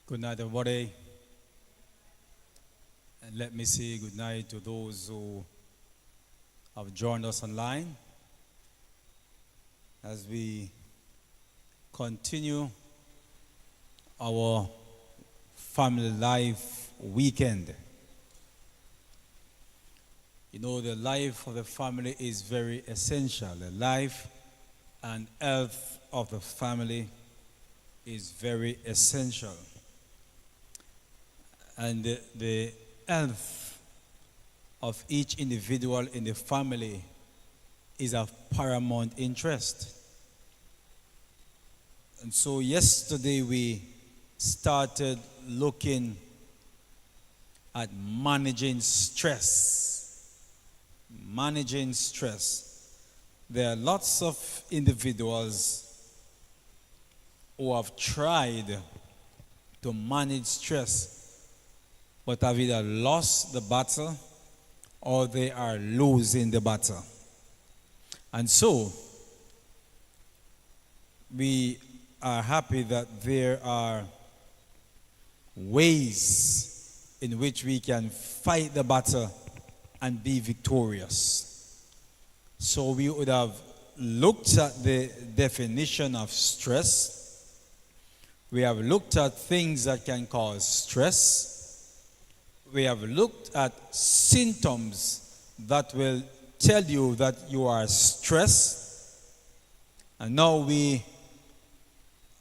Good night, everybody. And let me say good night to those who have joined us online as we continue our family life weekend. You know, the life of the family is very essential. The life and health of the family is very essential. And the health of each individual in the family is of paramount interest. And so yesterday we started looking at managing stress. Managing stress. There are lots of individuals who have tried to manage stress but have either lost the battle or they are losing the battle. And so, we are happy that there are ways in which we can fight the battle and be victorious. So we would have looked at the definition of stress. We have looked at things that can cause stress. We have looked at symptoms that will tell you that you are stressed. And now we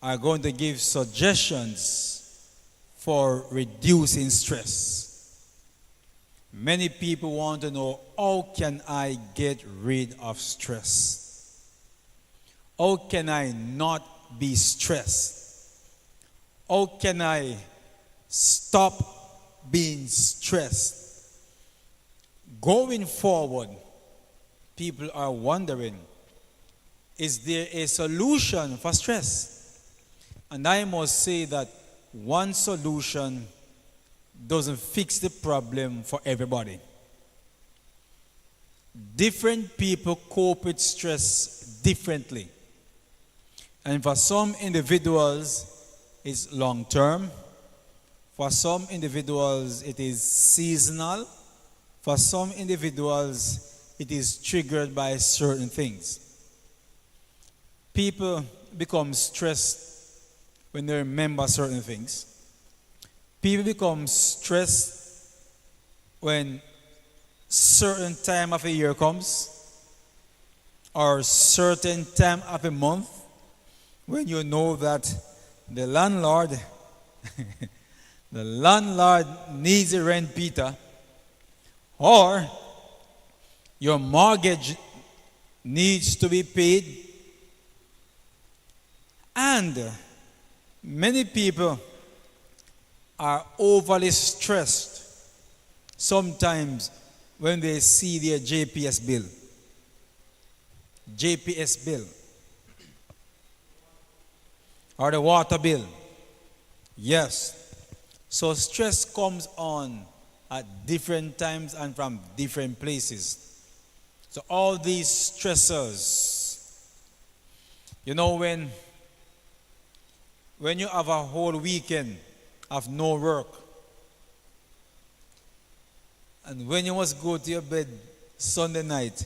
are going to give suggestions for reducing stress. Many people want to know, how can I get rid of stress? How can I not be stressed? How can I stop being stressed? Going forward, people are wondering, is there a solution for stress? And I must say that one solution doesn't fix the problem for everybody. Different people cope with stress differently. And for some individuals, it's long term. For some individuals, it is seasonal. For some individuals, it is triggered by certain things. People become stressed when they remember certain things. People become stressed when certain time of a year comes, or certain time of a month, when you know that the landlord the landlord needs a rent, Peter, or your mortgage needs to be paid. And many people are overly stressed sometimes when they see their JPS bill, or the water bill. Yes. So stress comes on at different times and from different places. So all these stressors, you know, when you have a whole weekend of no work, and when you must go to your bed Sunday night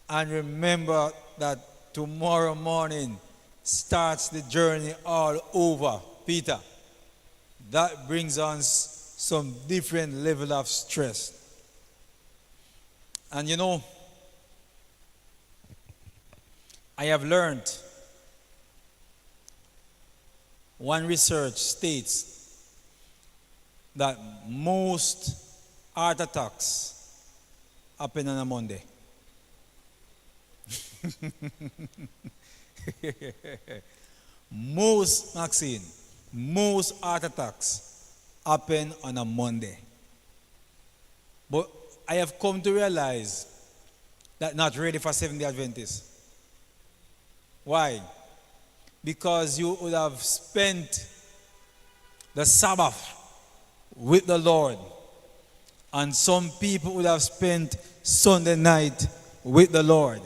and remember that tomorrow morning starts the journey all over, Peter, that brings on some different level of stress. And you know, I have learned, one research states that most heart attacks happen on a Monday. Most heart attacks happen on a Monday. But I have come to realize that not ready for Seventh-day Adventists. Why? Because you would have spent the Sabbath with the Lord, and some people would have spent Sunday night with the Lord,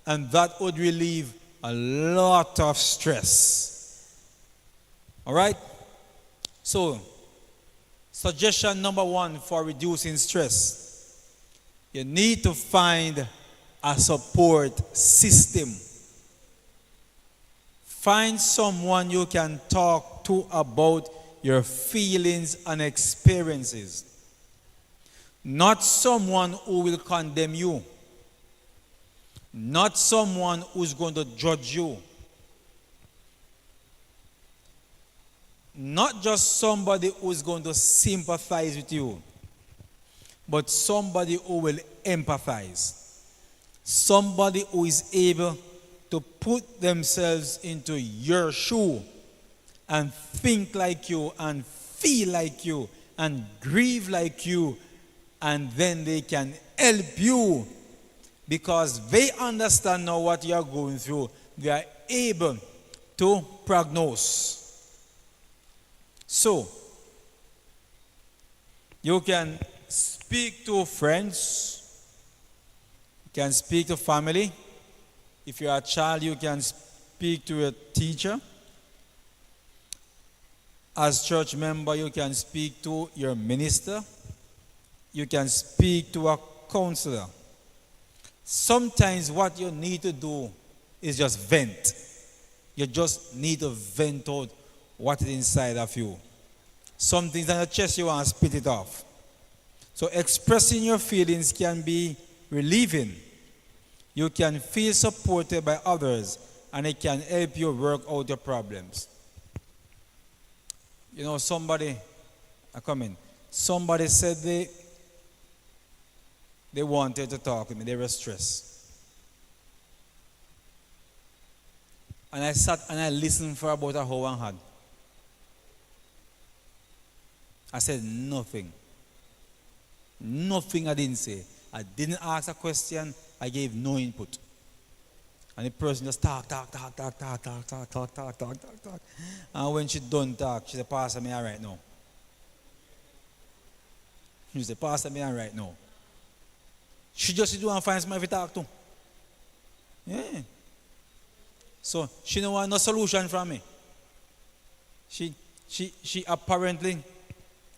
and that would relieve a lot of stress. All right? So, suggestion number one for reducing stress: you need to find a support system. Find someone you can talk to about your feelings and experiences. Not someone who will condemn you. Not someone who's going to judge you. Not just somebody who's going to sympathize with you, but somebody who will empathize. Somebody who is able to put themselves into your shoe and think like you and feel like you and grieve like you, and then they can help you because they understand now what you are going through. They are able to prognose. So, you can speak to friends, you can speak to family. If you are a child, you can speak to a teacher. As church member, you can speak to your minister. You can speak to a counselor. Sometimes what you need to do is just vent. You just need to vent out what is inside of you. Some things on your chest, you want to spit it off. So expressing your feelings can be relieving. You can feel supported by others, and it can help you work out your problems. You know, somebody said they wanted to talk with me. They were stressed. And I sat and I listened for about a hour and a half. I said nothing. Nothing I didn't say. I didn't ask a question. I gave no input. And the person just talk. And when she done talk, she said, Pastor, me all right now. She said, Pastor, me all right now. She just do and find somebody to talk to. Yeah. So she don't want no solution from me. She apparently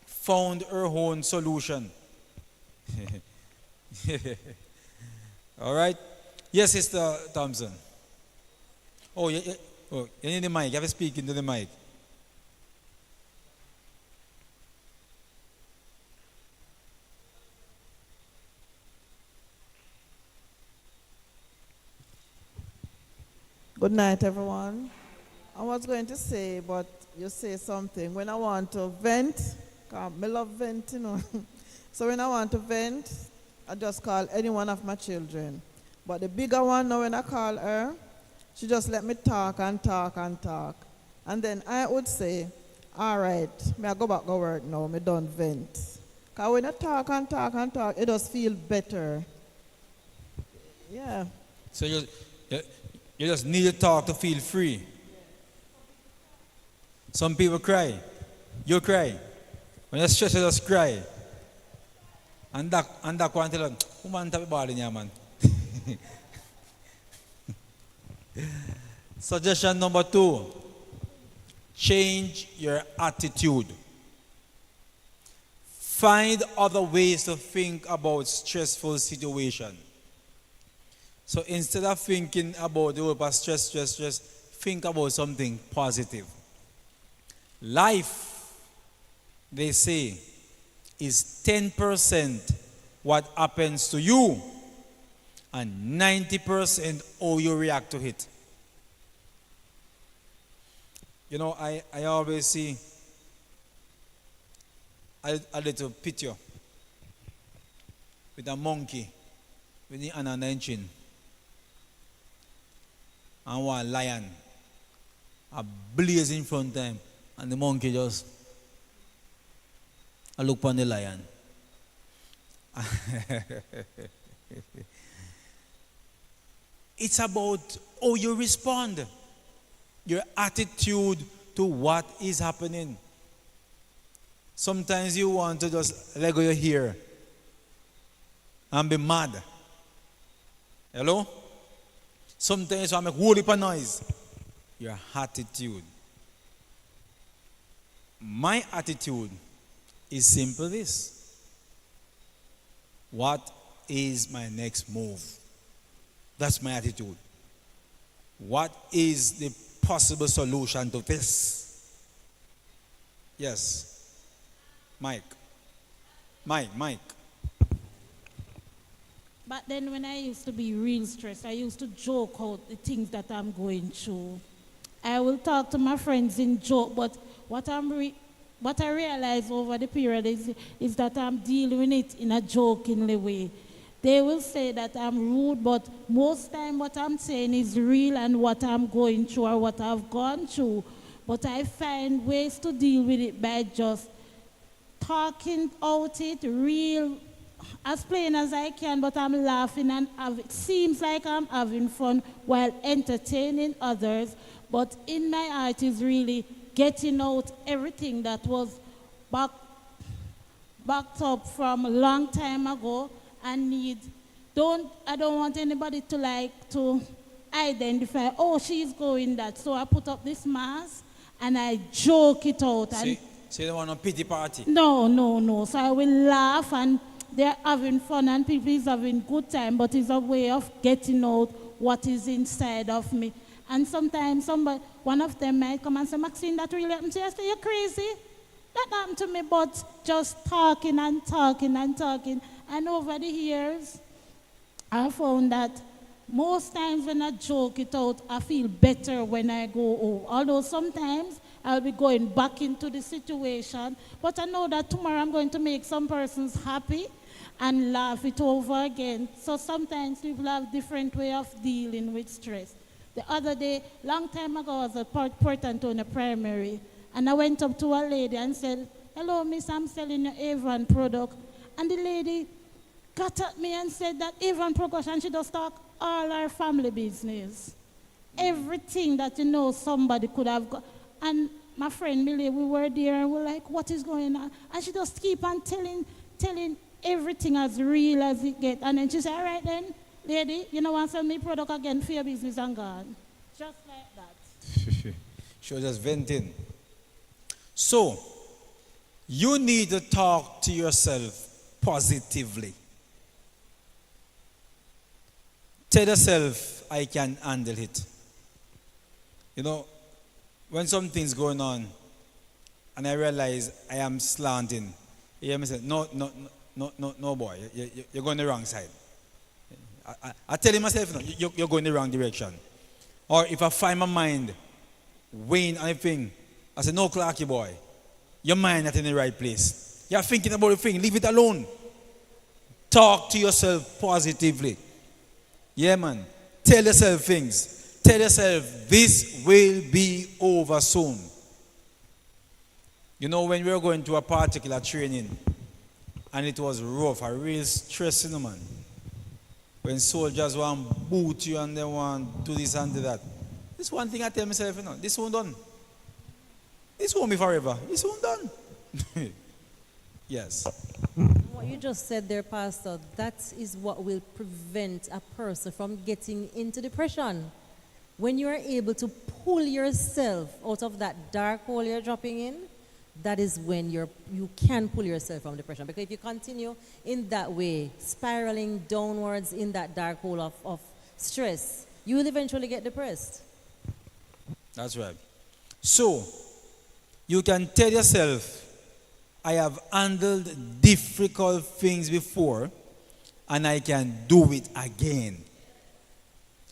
found her own solution. All right? Yes, Sister Thompson. Oh, you need the mic. You have to speak into the mic. Good night, everyone. I was going to say, but you say something. When I want to vent, 'cause I love vent, you know. So when I want to vent, I just call any one of my children. But the bigger one, now when I call her, she just let me talk and talk and talk. And then I would say, all right, may I go back to work now, me don't vent. Because when I talk and talk and talk, it does feel better. Yeah. So you just need to talk to feel free. Some people cry. You cry. When you're stressed, you just cry. And that one tell them, who man tap ball in here, man? Suggestion number 2. Change your attitude. Find other ways to think about stressful situation. So instead of thinking about the word stress, think about something positive. Life, they say, is 10% what happens to you and 90% how you react to it. You know, I always see a little picture with a monkey with the hand on the chin and one lion a blaze in front of him, and the monkey just look upon the lion. It's about how you respond, your attitude to what is happening. Sometimes you want to just let go your hair and be mad. Hello? Sometimes you want to make a whole heap of noise. Your attitude. My attitude is simple this. What is my next move? That's my attitude. What is the possible solution to this? Yes. Mike. Mike. But then when I used to be real stressed, I used to joke out the things that I'm going through. I will talk to my friends in joke, but what I realize over the period is that I'm dealing with it in a jokingly way. They will say that I'm rude, but most time what I'm saying is real and what I'm going through or what I've gone through. But I find ways to deal with it by just talking out it real, as plain as I can, but I'm laughing and it seems like I'm having fun while entertaining others. But in my heart is really getting out everything that was backed up from a long time ago and I don't want anybody to identify, oh, she's going that. So I put up this mask and I joke it out. And So you don't want a pity party? No. So I will laugh and they're having fun and people is having good time, but it's a way of getting out what is inside of me. And sometimes one of them might come and say, Maxine, that really happened to you. I say, you're crazy. That happened to me, but just talking and talking and talking. And over the years, I found that most times when I joke it out, I feel better when I go home. Although sometimes I'll be going back into the situation, but I know that tomorrow I'm going to make some persons happy and laugh it over again. So sometimes people have different way of dealing with stress. The other day, long time ago, I was at Port Antonio Primary, and I went up to a lady and said, hello, miss, I'm selling your Avon product. And the lady got at me and said that Avon product, and she does talk all our family business. Everything that somebody could have got. And my friend Millie, we were there and we're like, what is going on? And she just keep on telling everything as real as it gets. And then she said, all right then, lady, you know want to sell me product again for your business and gone. Just like that. She was just venting. So, you need to talk to yourself positively. Tell yourself, I can handle it. When something's going on and I realize I am slanting, you hear me say, no, boy, you're going the wrong side. I tell myself, no, you're going the wrong direction. Or if I find my mind weighing on a thing, I say, no, Clarke boy, your mind not in the right place. You're thinking about the thing, leave it alone. Talk to yourself positively. Yeah, man. Tell yourself things. Tell yourself, this will be over soon. When we were going to a particular training, and it was rough, a real stress, man. When soldiers want to boot you and they want to do this and do that. This one thing I tell myself, this won't done. This won't be forever. This won't done. Yes. What you just said there, Pastor, that is what will prevent a person from getting into depression. When you are able to pull yourself out of that dark hole you're dropping in, that is when you can pull yourself from depression. Because if you continue in that way, spiraling downwards in that dark hole of stress, you will eventually get depressed. That's right. So, you can tell yourself, I have handled difficult things before, and I can do it again.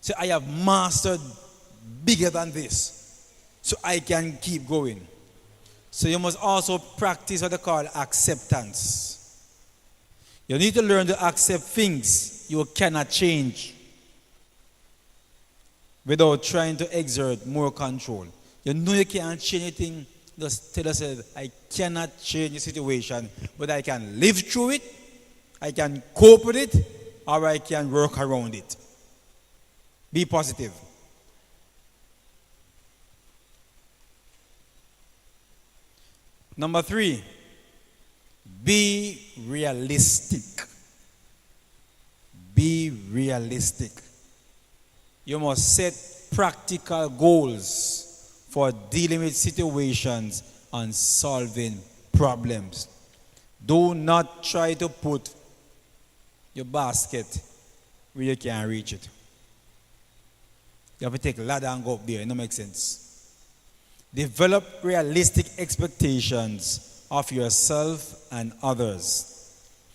So I have mastered bigger than this, so I can keep going. So you must also practice what they call acceptance. You need to learn to accept things you cannot change without trying to exert more control. You know you can't change anything. Just tell yourself, I cannot change the situation, but I can live through it, I can cope with it, or I can work around it. Be positive. Number 3, be realistic. Be realistic. You must set practical goals for dealing with situations on solving problems. Do not try to put your basket where you can't reach it. You have to take a ladder and go up there. It don't make sense. Develop realistic expectations of yourself and others.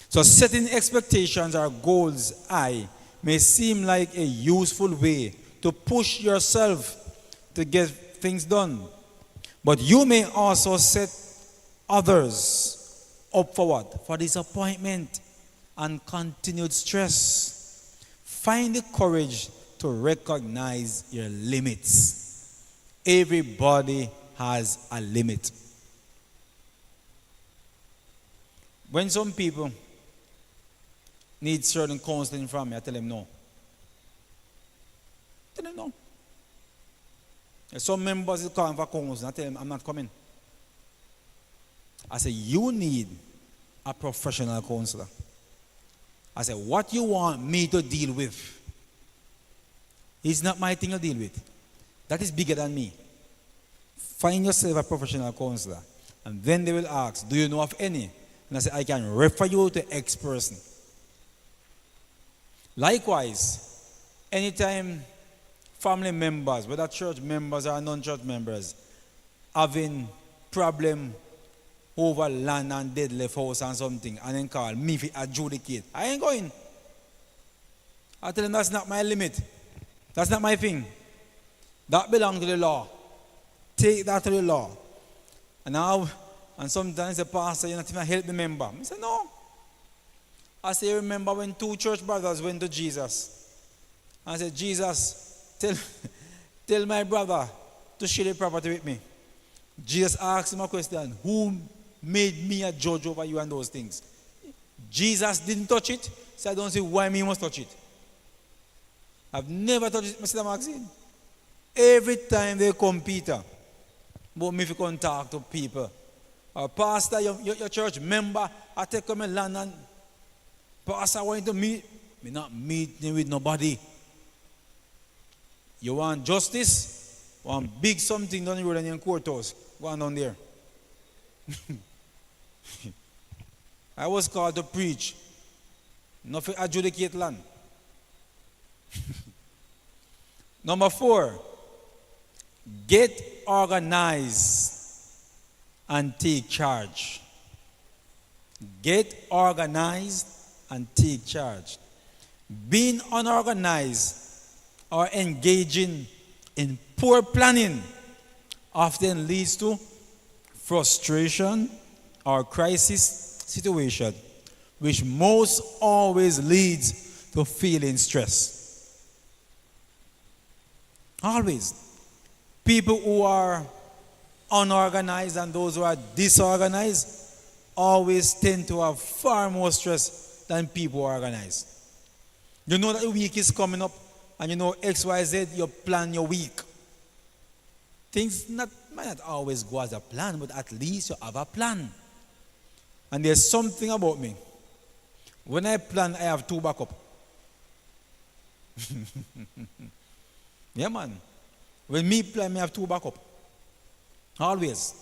So setting expectations or goals high may seem like a useful way to push yourself to get things done. But you may also set others up for what? For disappointment and continued stress. Find the courage to recognize your limits. Everybody has a limit. When some people need certain counseling from me, I tell them no. Tell them no. Some members are calling for counseling, I tell them I'm not coming. I say, you need a professional counselor. I say, what you want me to deal with is not my thing to deal with. That is bigger than me. Find yourself a professional counselor. And then they will ask, do you know of any? And I say, I can refer you to X person. Likewise, anytime family members, whether church members or non-church members, having problem over land and dead left house and something, and then call me to adjudicate, I ain't going. I tell them that's not my limit. That's not my thing. That belongs to the law. Take that to the law. And sometimes the pastor, you're not even help the member. I say, no. I say, remember when two church brothers went to Jesus? I said, Jesus, tell my brother to share the property with me. Jesus asked him a question, who made me a judge over you and those things? Jesus didn't touch it, so I don't see why me must touch it. I've never touched it, Mr. Maxine. Every time they come, Peter, but me if you can talk to people. Pastor, your church member, I take come in land and pastor, I want you to meet. Me not meeting with nobody. You want justice? Want big something down the road in your courthouse. Go on down there. I was called to preach. Not for adjudicate land. Number 4, get organized and take charge. Get organized and take charge. Being unorganized or engaging in poor planning often leads to frustration or crisis situation, which most always leads to feeling stress. Always. People who are unorganized and those who are disorganized always tend to have far more stress than people who are organized. You know that the week is coming up and you know XYZ, you plan your week. Things might not always go as a plan, but at least you have a plan. And there's something about me. When I plan, I have 2 backup. Yeah, man. When me plan, I have 2 backup. Always.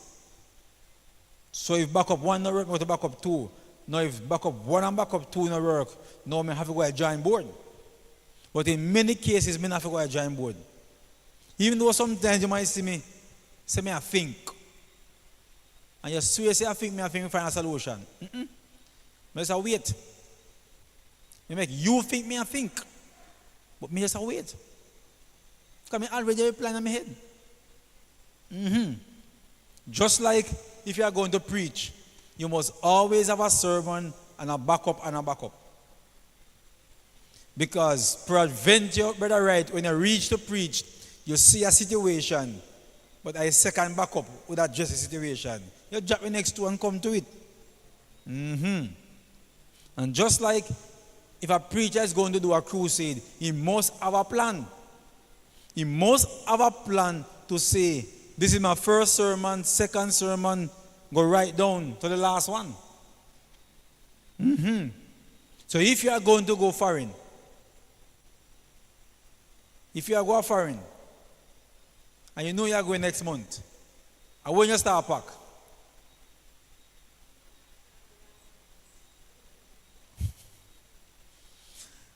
So if backup 1 no work, I go to backup 2. Now if backup 1 and backup 2 no work, now I have to go to join board. But in many cases, I have to go to join board. Even though sometimes you might see me, say me I think. And you swear say I think we find a solution. I just wait. You make you think me I think. But me just wait. Because I already have a plan in my head. Just like if you are going to preach, you must always have a sermon and a backup and a backup. Because peradventure, brother, right, when you reach to preach, you see a situation, but a second backup would address the situation. You drop the next 2 and come to it. And just like if a preacher is going to do a crusade, he must have a plan. He must have a plan to say, this is my first sermon, second sermon, go right down to the last one. So if you are going to go foreign, if you are going foreign, and you know you are going next month, and when you start pack,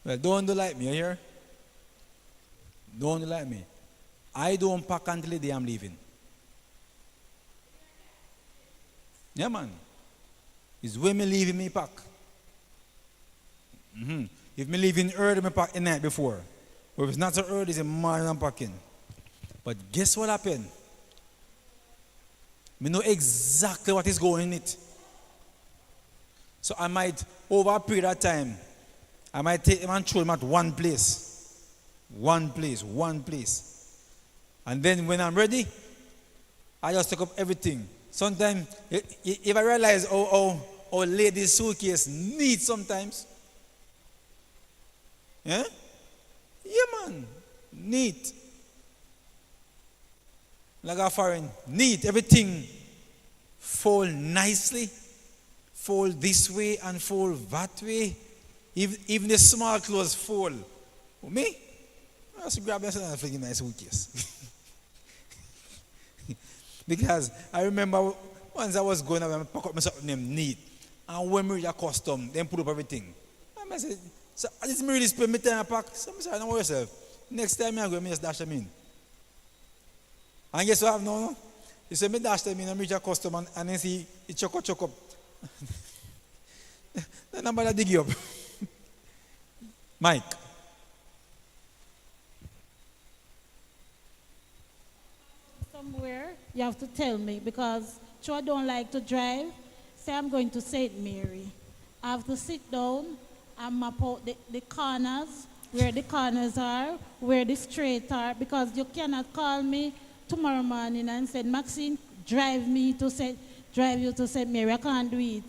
Well, don't do like me, you hear? Don't do like me. I don't pack until the day I'm leaving. Yeah, man. It's when me leaving me pack. If me leaving early, me pack the night before. But if it's not so early, it's a morning I'm packing. But guess what happened? Me know exactly what is going in it. So I might, over a period of time, I might take them and throw them at one place. One place, one place. And then when I'm ready, I just take up everything. Sometimes, if I realize how ladies' suitcase neat sometimes. Yeah? Yeah, man. Neat. Like a foreign. Neat. Everything fold nicely. Fold this way and fold that way. Even the small clothes fold. Me? I just grab this and fling in my suitcase. Because I remember once I was going I pack up myself name neat. And when we reach a custom, then put up everything. And I said, so I just really spend my time pack. So I said, don't worry yourself. Next time I go, I just dash them in. And guess what I have now? No? You say, me dash them in and reach a custom and then see it choke up. Then I'm going to dig you up. Mike. Somewhere you have to tell me because I don't like to drive. Say I'm going to St. Mary. I have to sit down and map out the corners, where the corners are, where the straight are, because you cannot call me tomorrow morning and say, Maxine, drive you to St. Mary. I can't do it.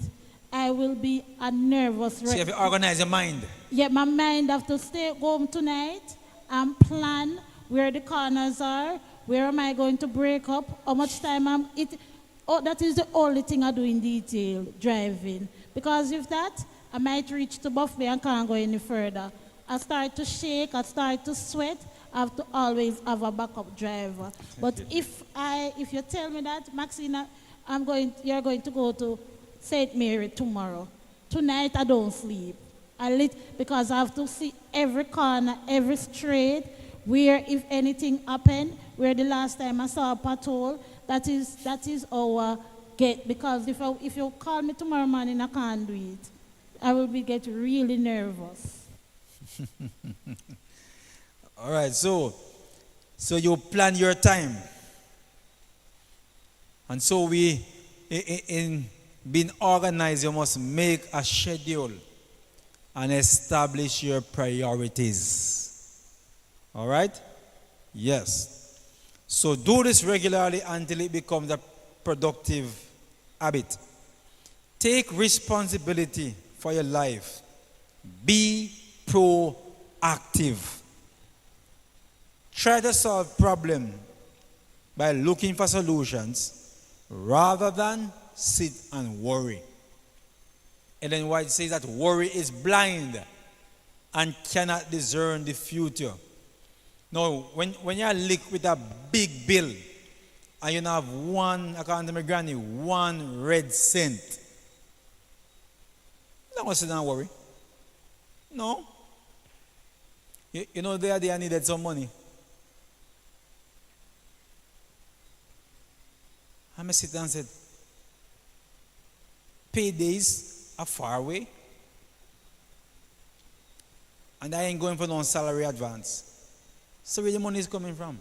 I will be a nervous wreck. So you have to organize your mind. Yeah, my mind have to stay home tonight and plan where the corners are, where am I going to break up, how much time that is the only thing I do in detail, driving. Because if that, I might reach to Buffalo and can't go any further. I start to shake, I start to sweat, I have to always have a backup driver. But if you tell me that, Maxine, you're going to go to St. Mary tomorrow. Tonight I don't sleep. Because I have to see every corner, every straight, where if anything happened, where the last time I saw a patrol, that is our get. Because if you call me tomorrow morning, I can't do it. I will get really nervous. All right, so you plan your time. And so in being organized, you must make a schedule and establish your priorities. All right? Yes. So do this regularly until it becomes a productive habit. Take responsibility for your life. Be proactive. Try to solve problems by looking for solutions rather than sit and worry. Ellen White says that worry is blind and cannot discern the future. Now, when you're licked with a big bill and you have one, according to my granny, one red cent, you're not going to sit down and worry. No. You know, the other day I needed some money. I sit down and said, paydays are far away. And I ain't going for no salary advance. So where the money is coming from?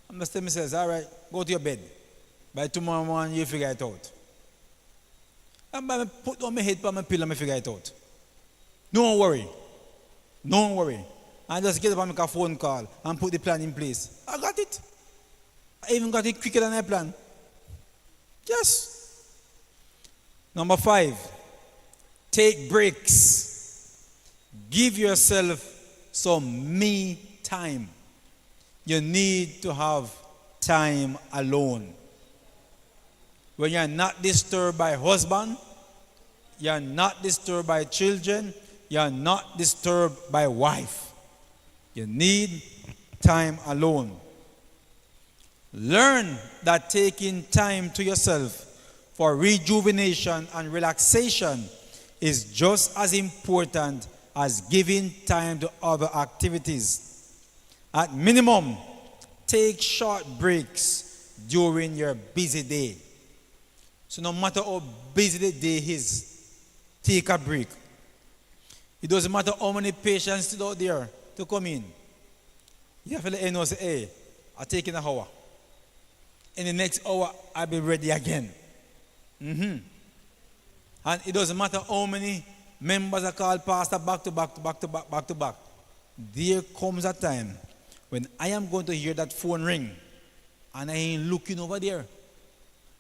I must tell myself, all right, go to your bed. By tomorrow morning, you figure it out. And I put on my head, put my pillow, and figure it out. Don't worry. Don't worry. I just get up and make a phone call and put the plan in place. I got it. I even got it quicker than I planned. Yes. Number 5, take breaks. Give yourself some me time. You need to have time alone. When you're not disturbed by husband, you're not disturbed by children, you're not disturbed by wife. You need time alone. Learn that taking time to yourself for rejuvenation and relaxation is just as important as giving time to other activities. At minimum, take short breaks during your busy day. So no matter how busy the day is, take a break. It doesn't matter how many patients still out there to come in. You have to let them know, say, hey, I'm taking an hour. In the next hour, I'll be ready again. And it doesn't matter how many members are called pastor back to back. There comes a time when I am going to hear that phone ring and I ain't looking over there.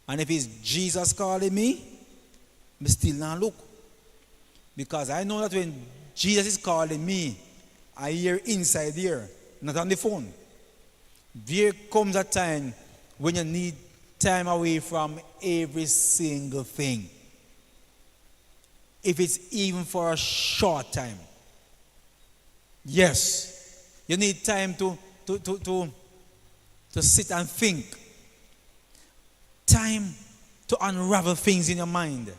And if it's Jesus calling me, I still not look. Because I know that when Jesus is calling me, I hear inside there, not on the phone. There comes a time when you need time away from every single thing. If it's even for a short time. Yes, you need time to sit and think. Time to unravel things in your mind.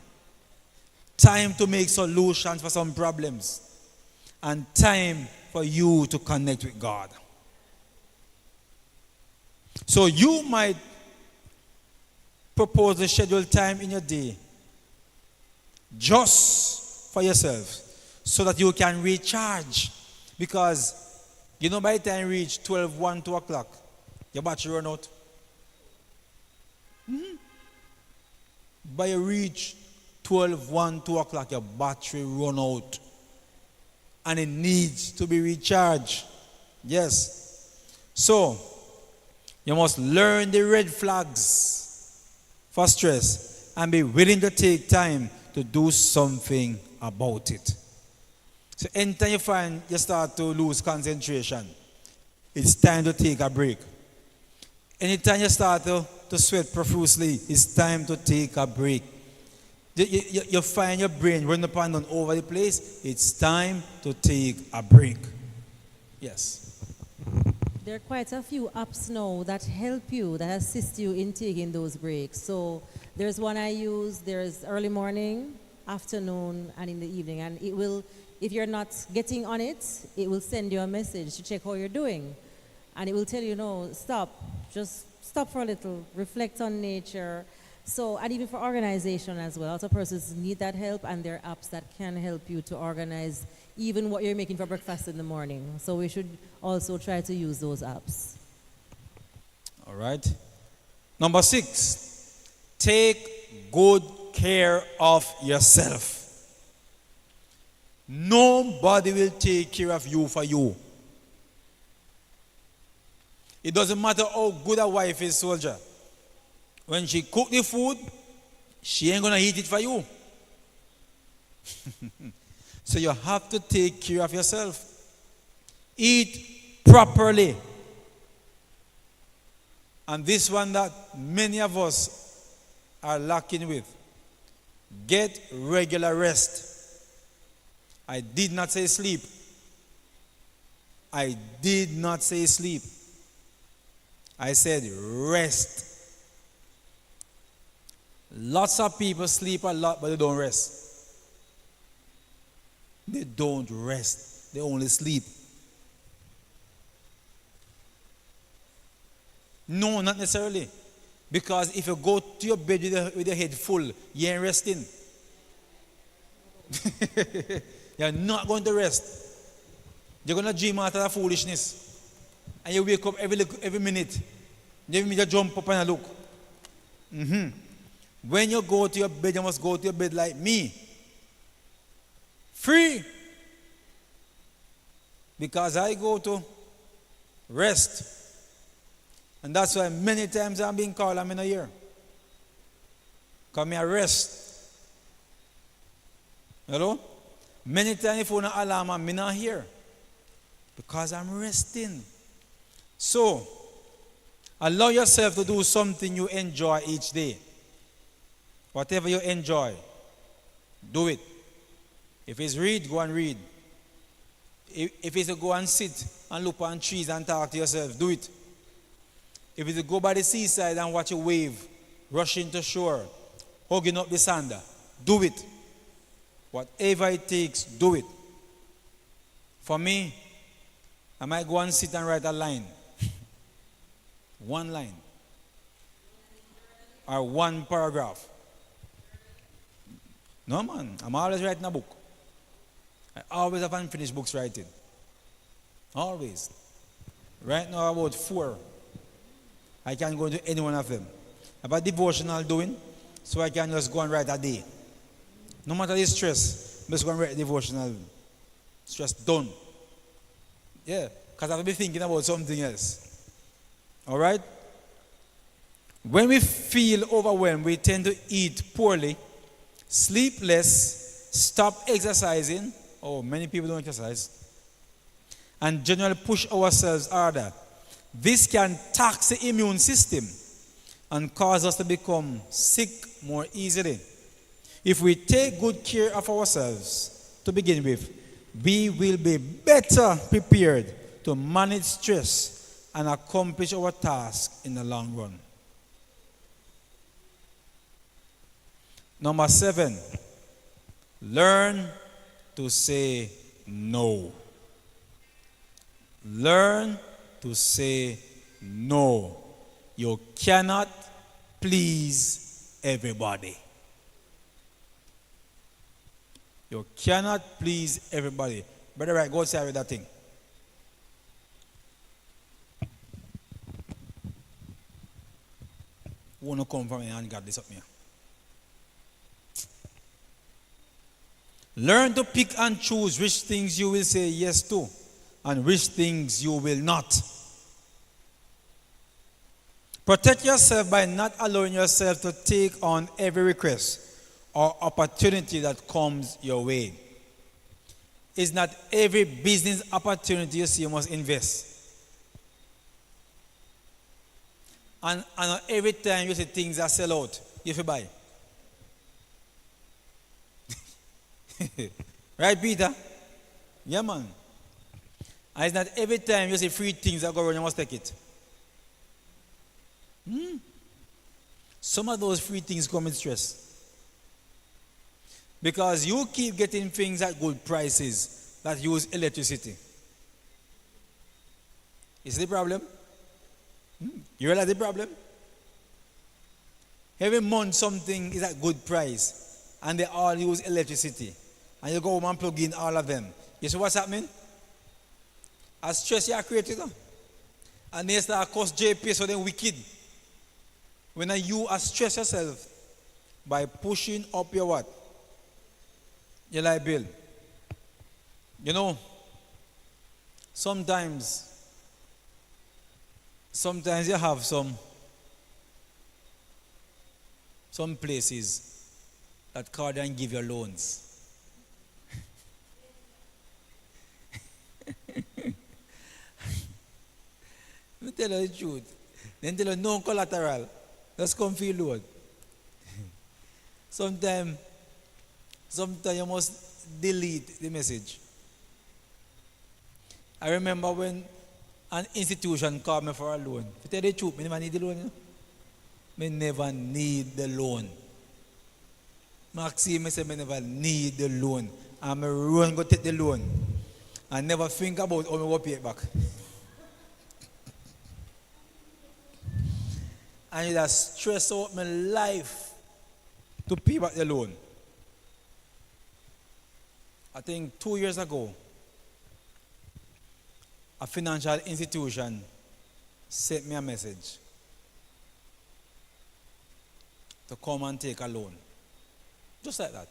Time to make solutions for some problems. And time for you to connect with God. So you might propose a scheduled time in your day just for yourself so that you can recharge. Because, you know, by the time you reach 12, 1, 2 o'clock, your battery run out. By you reach 12, 1, 2 o'clock, your battery run out. And it needs to be recharged. Yes. So, you must learn the red flags for stress and be willing to take time to do something about it. So anytime you find you start to lose concentration, it's time to take a break. Anytime you start to sweat profusely, it's time to take a break. You find your brain running up and down over the place, it's time to take a break. Yes. There are quite a few apps now that help you, that assist you in taking those breaks. So there's one I use, there's early morning, afternoon, and in the evening. And it will, if you're not getting on it, it will send you a message to check how you're doing. And it will tell you, no, stop, just stop for a little, reflect on nature. So, and even for organization as well. Other persons need that help, and there are apps that can help you to organize even what you're making for breakfast in the morning. So we should also try to use those apps. All right. Number 6, take good care of yourself. Nobody will take care of you for you. It doesn't matter how good a wife is, soldier. When she cook the food, she ain't gonna eat it for you. So you have to take care of yourself. Eat properly. And this one that many of us are lacking with. Get regular rest. I did not say sleep. I did not say sleep. I said rest. Lots of people sleep a lot, but they don't rest. They don't rest. They only sleep. No, not necessarily. Because if you go to your bed with your head full, you ain't resting. You're not going to rest. You're going to dream out of that foolishness. And you wake up every minute. You need to jump up and look. When you go to your bed, you must go to your bed like me. Free. Because I go to rest. And that's why many times I'm being called, I'm in a year. Come here, rest. You know? Many times if you want an alarm, I'm not here. Because I'm resting. So, allow yourself to do something you enjoy each day. Whatever you enjoy, do it. If it's read, go and read. If it's to go and sit and look on trees and talk to yourself, do it. If it's to go by the seaside and watch a wave, rush into shore, hugging up the sand, do it. Whatever it takes, do it. For me, I might go and sit and write a line. One line. Or one paragraph. No, man. I'm always writing a book. I always have unfinished books writing. Always. Right now, about 4. I can go into any one of them. I have a devotional doing, so I can just go and write a day. No matter the stress, I'm just going to write a devotional. Stress done. Yeah, because I have to be thinking about something else. All right? When we feel overwhelmed, we tend to eat poorly, sleep less, stop exercising. Oh, many people don't exercise. And generally push ourselves harder. This can tax the immune system and cause us to become sick more easily. If we take good care of ourselves to begin with, we will be better prepared to manage stress and accomplish our task in the long run. Number 7, learn to say no. Learn to say no. You cannot please everybody. You cannot please everybody. Brother, right, go say with that thing. Who wanna come from me and got this up here? Learn to pick and choose which things you will say yes to and which things you will not. Protect yourself by not allowing yourself to take on every request or opportunity that comes your way. It's not every business opportunity you see you must invest. And every time you see things that sell out, you have to buy. Right, Peter? Yeah, man. And it's not every time you see free things that go around, you must take it. Some of those free things come with stress. Because you keep getting things at good prices that use electricity. Is the problem? You realize the problem? Every month something is at good price and they all use electricity. And you go home and plug in all of them. You see what's happening? As stress you are creating. And they start cost JP so they're wicked. When you are stress yourself by pushing up your what? Your light bill. You know, sometimes you have some places that card and give you loans. Let me tell you the truth. Then tell you no collateral. Just come for your loan. Sometimes you must delete the message. I remember when an institution called me for a loan. To tell you the truth, I never need the loan. I never need the loan. Maxime said I never need the loan. I'm a run go take the loan. I never think about how I will pay it back. And it has stressed out my life to pay back the loan. I think 2 years ago, a financial institution sent me a message to come and take a loan. Just like that.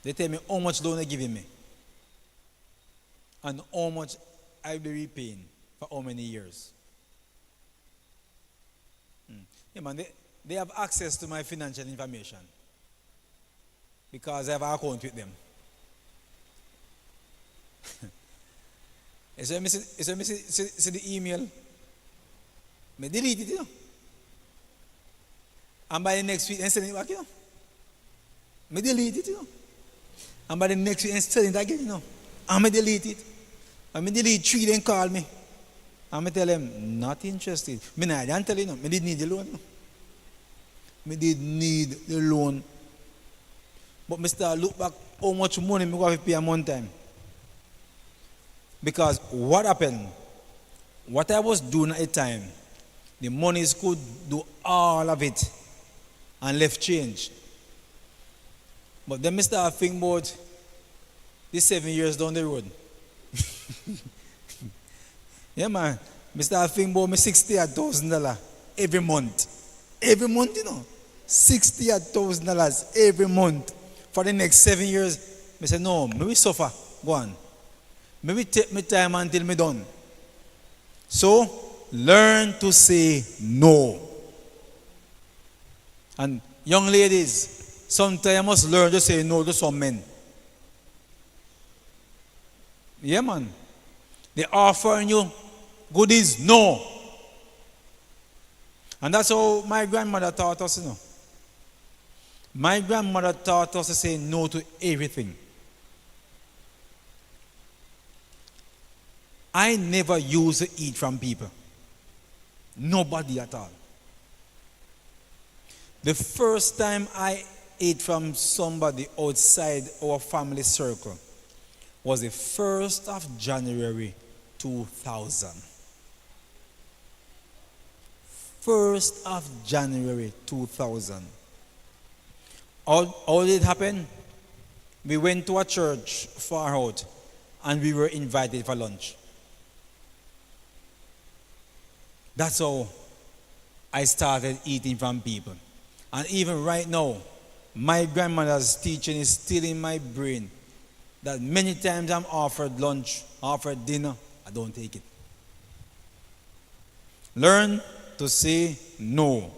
They tell me how much loan they're giving me and how much I'll be repaying for how many years. Yeah, man, they have access to my financial information because I have an account with them. So I see the email, I delete it, you know. And by the next week, I send it back, you know. I delete it, you know. And by the next week, I send it again, you know. And I delete it. And I delete 3, then call me. And I tell them, not interested. I didn't tell you, no. I didn't need the loan. I did need the loan. But Mr. look back how much money me have to pay a month time. Because what happened, what I was doing at the time, the monies could do all of it and left change. But then Mr. think about this 7 years down the road. Yeah, man. Mr. think about me $60,000 every month. Every month, you know. $60,000 every month for the next 7 years. I said, no, maybe suffer. Go on. Maybe take my time until me done. So, learn to say no. And young ladies, sometimes you must learn to say no to some men. Yeah, man. They offering you goodies, no. And that's how my grandmother taught us, you know. My grandmother taught us to say no to everything. I never used to eat from people. Nobody at all. The first time I ate from somebody outside our family circle was the 1st of January 2000. 1st of January 2000. How did it happen? We went to a church far out and we were invited for lunch. That's how I started eating from people. And even right now, my grandmother's teaching is still in my brain that many times I'm offered lunch, offered dinner, I don't take it. Learn to say no.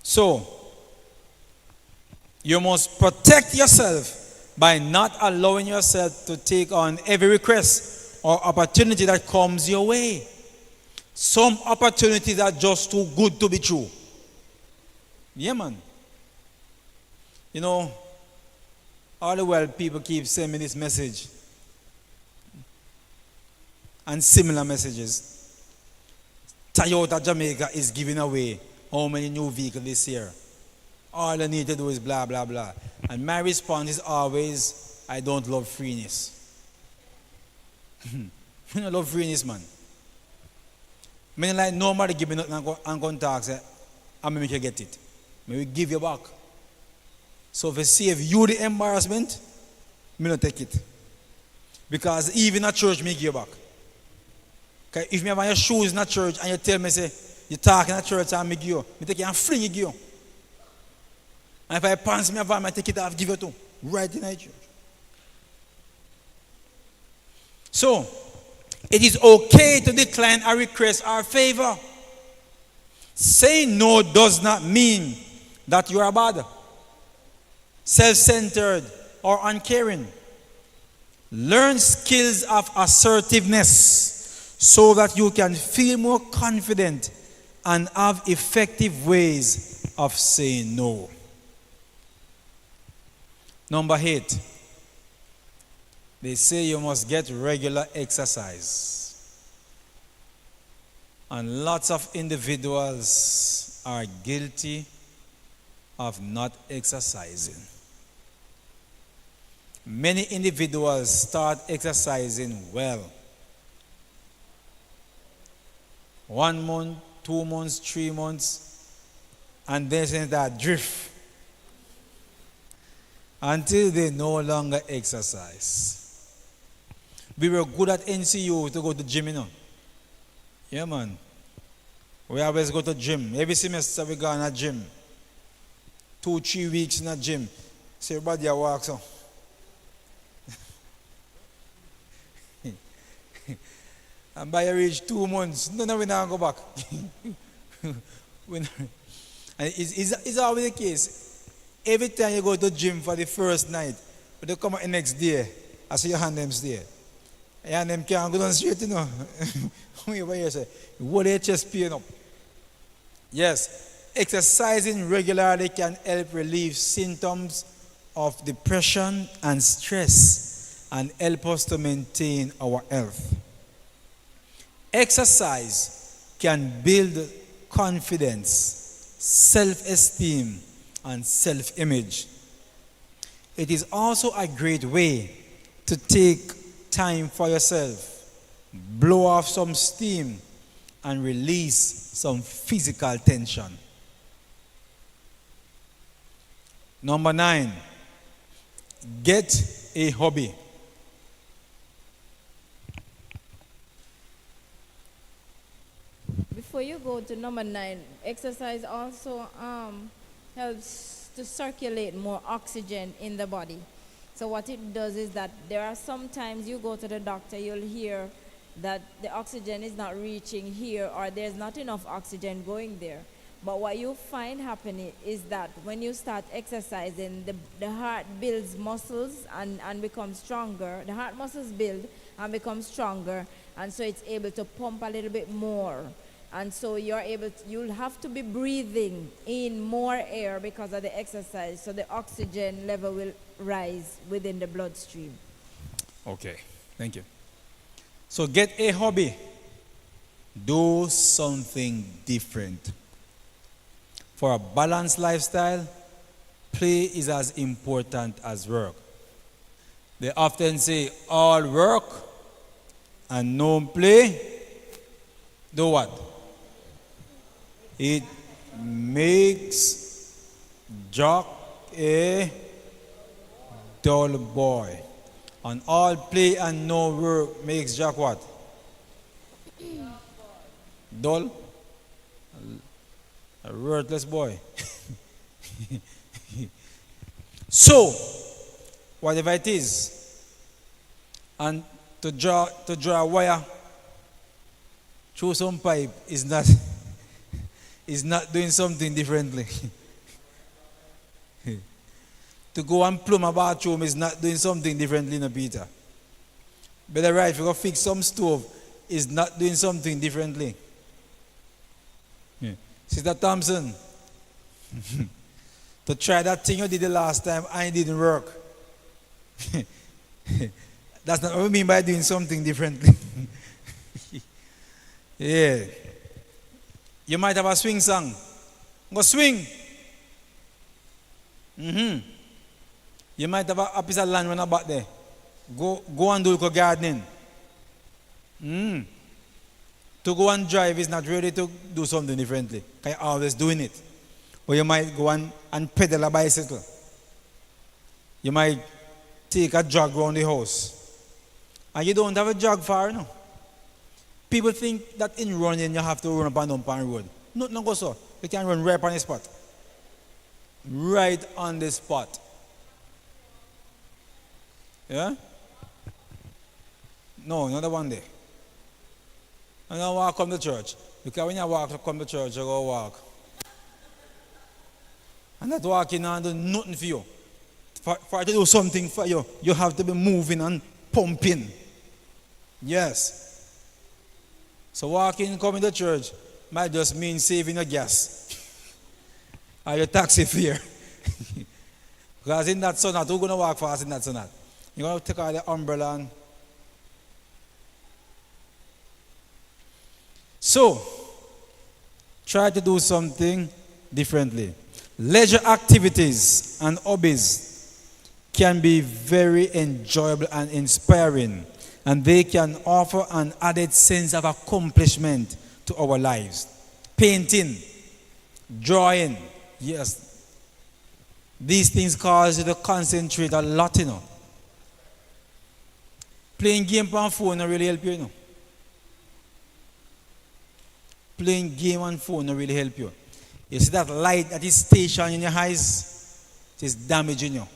So, you must protect yourself by not allowing yourself to take on every request or opportunity that comes your way. Some opportunities are just too good to be true. Yeah, man. You know, all the while people keep sending me this message and similar messages. Toyota Jamaica is giving away how many new vehicles this year. All I need to do is blah, blah, blah. And my response is always, I don't love freeness. I don't love freeness, man. I mean, like, nobody give me nothing and go and talk, say, I'm going to make you get it. Maybe give you back. So if I save you the embarrassment, me not take it. Because even at church, me give you back. Okay? If me have your shoes in a church and you tell me, say, you talk in a church and me give you, me take it and fling it give you. And if I pants me, I take it off, give you too. Right in a church. So, it is okay to decline a request or favor. Saying no does not mean that you are bad, self-centered, or uncaring. Learn skills of assertiveness so that you can feel more confident and have effective ways of saying no. Number 8. They say you must get regular exercise. And lots of individuals are guilty of not exercising. Many individuals start exercising well. 1 month, 2 months, 3 months, and then they start drift until they no longer exercise. We were good at NCU to go to gym, you know. Yeah, man. We always go to gym. Every semester we go in a gym. 2-3 weeks in a gym. So everybody walks on. And by reach 2 months, no, we now go back. And it's always the case. Every time you go to the gym for the first night, but you come out the next day, I see your hand them stay. And them can't go down straight, you know. You say, what their chest pain up? Yes, exercising regularly can help relieve symptoms of depression and stress and help us to maintain our health. Exercise can build confidence, self-esteem, and self-image. It is also a great way to take time for yourself, blow off some steam, and release some physical tension. Number 9, get a hobby. Before you go to number 9, exercise also helps to circulate more oxygen in the body. So what it does is that there are some times you go to the doctor, you'll hear that the oxygen is not reaching here or there's not enough oxygen going there. But what you find happening is that when you start exercising, the heart builds muscles and becomes stronger. The heart muscles build and become stronger, and so it's able to pump a little bit more. And so you'll have to be breathing in more air because of the exercise, so the oxygen level will rise within the bloodstream. Okay, thank you. So get a hobby. Do something different. For a balanced lifestyle, play is as important as work. They often say all work and no play. Do what? It makes Jack a dull boy. And all play and no work makes Jack what? Dull? A worthless boy. So, whatever it is, and to draw a wire through some pipe is not doing something differently. To go and plumb a bathroom is not doing something differently, no, Peter. Better right, if you go fix some stove, is not doing something differently. Yeah. Sister Thompson, to try that thing you did the last time and it didn't work. That's not what we mean by doing something differently. Yeah. You might have a swing song. Go swing. You might have a piece of land when about there. Go and do gardening. To go and drive is not really to do something differently. You're always doing it. Or you might go and pedal a bicycle. You might take a jog around the house. And you don't have a jog far, no. People think that in running you have to run up and down the road. No go so. You can run right on the spot. Right on the spot. Yeah? No, not the one day. And I walk come to church. Because when you walk come to church, you go walk. And that walking and do nothing for you. For to do something for you, you have to be moving and pumping. Yes. So walking, coming to church might just mean saving your gas. Or your taxi fare. Because in that sun, who's going to walk fast in that sun? You're going to take out the umbrella and so, try to do something differently. Leisure activities and hobbies can be very enjoyable and inspiring, and they can offer an added sense of accomplishment to our lives. Painting, drawing, yes. These things cause you to concentrate a lot, you know. Playing game on phone will really help you, you know. Playing game on phone will really help you. You see that light that is stationed in your eyes, it is damaging you.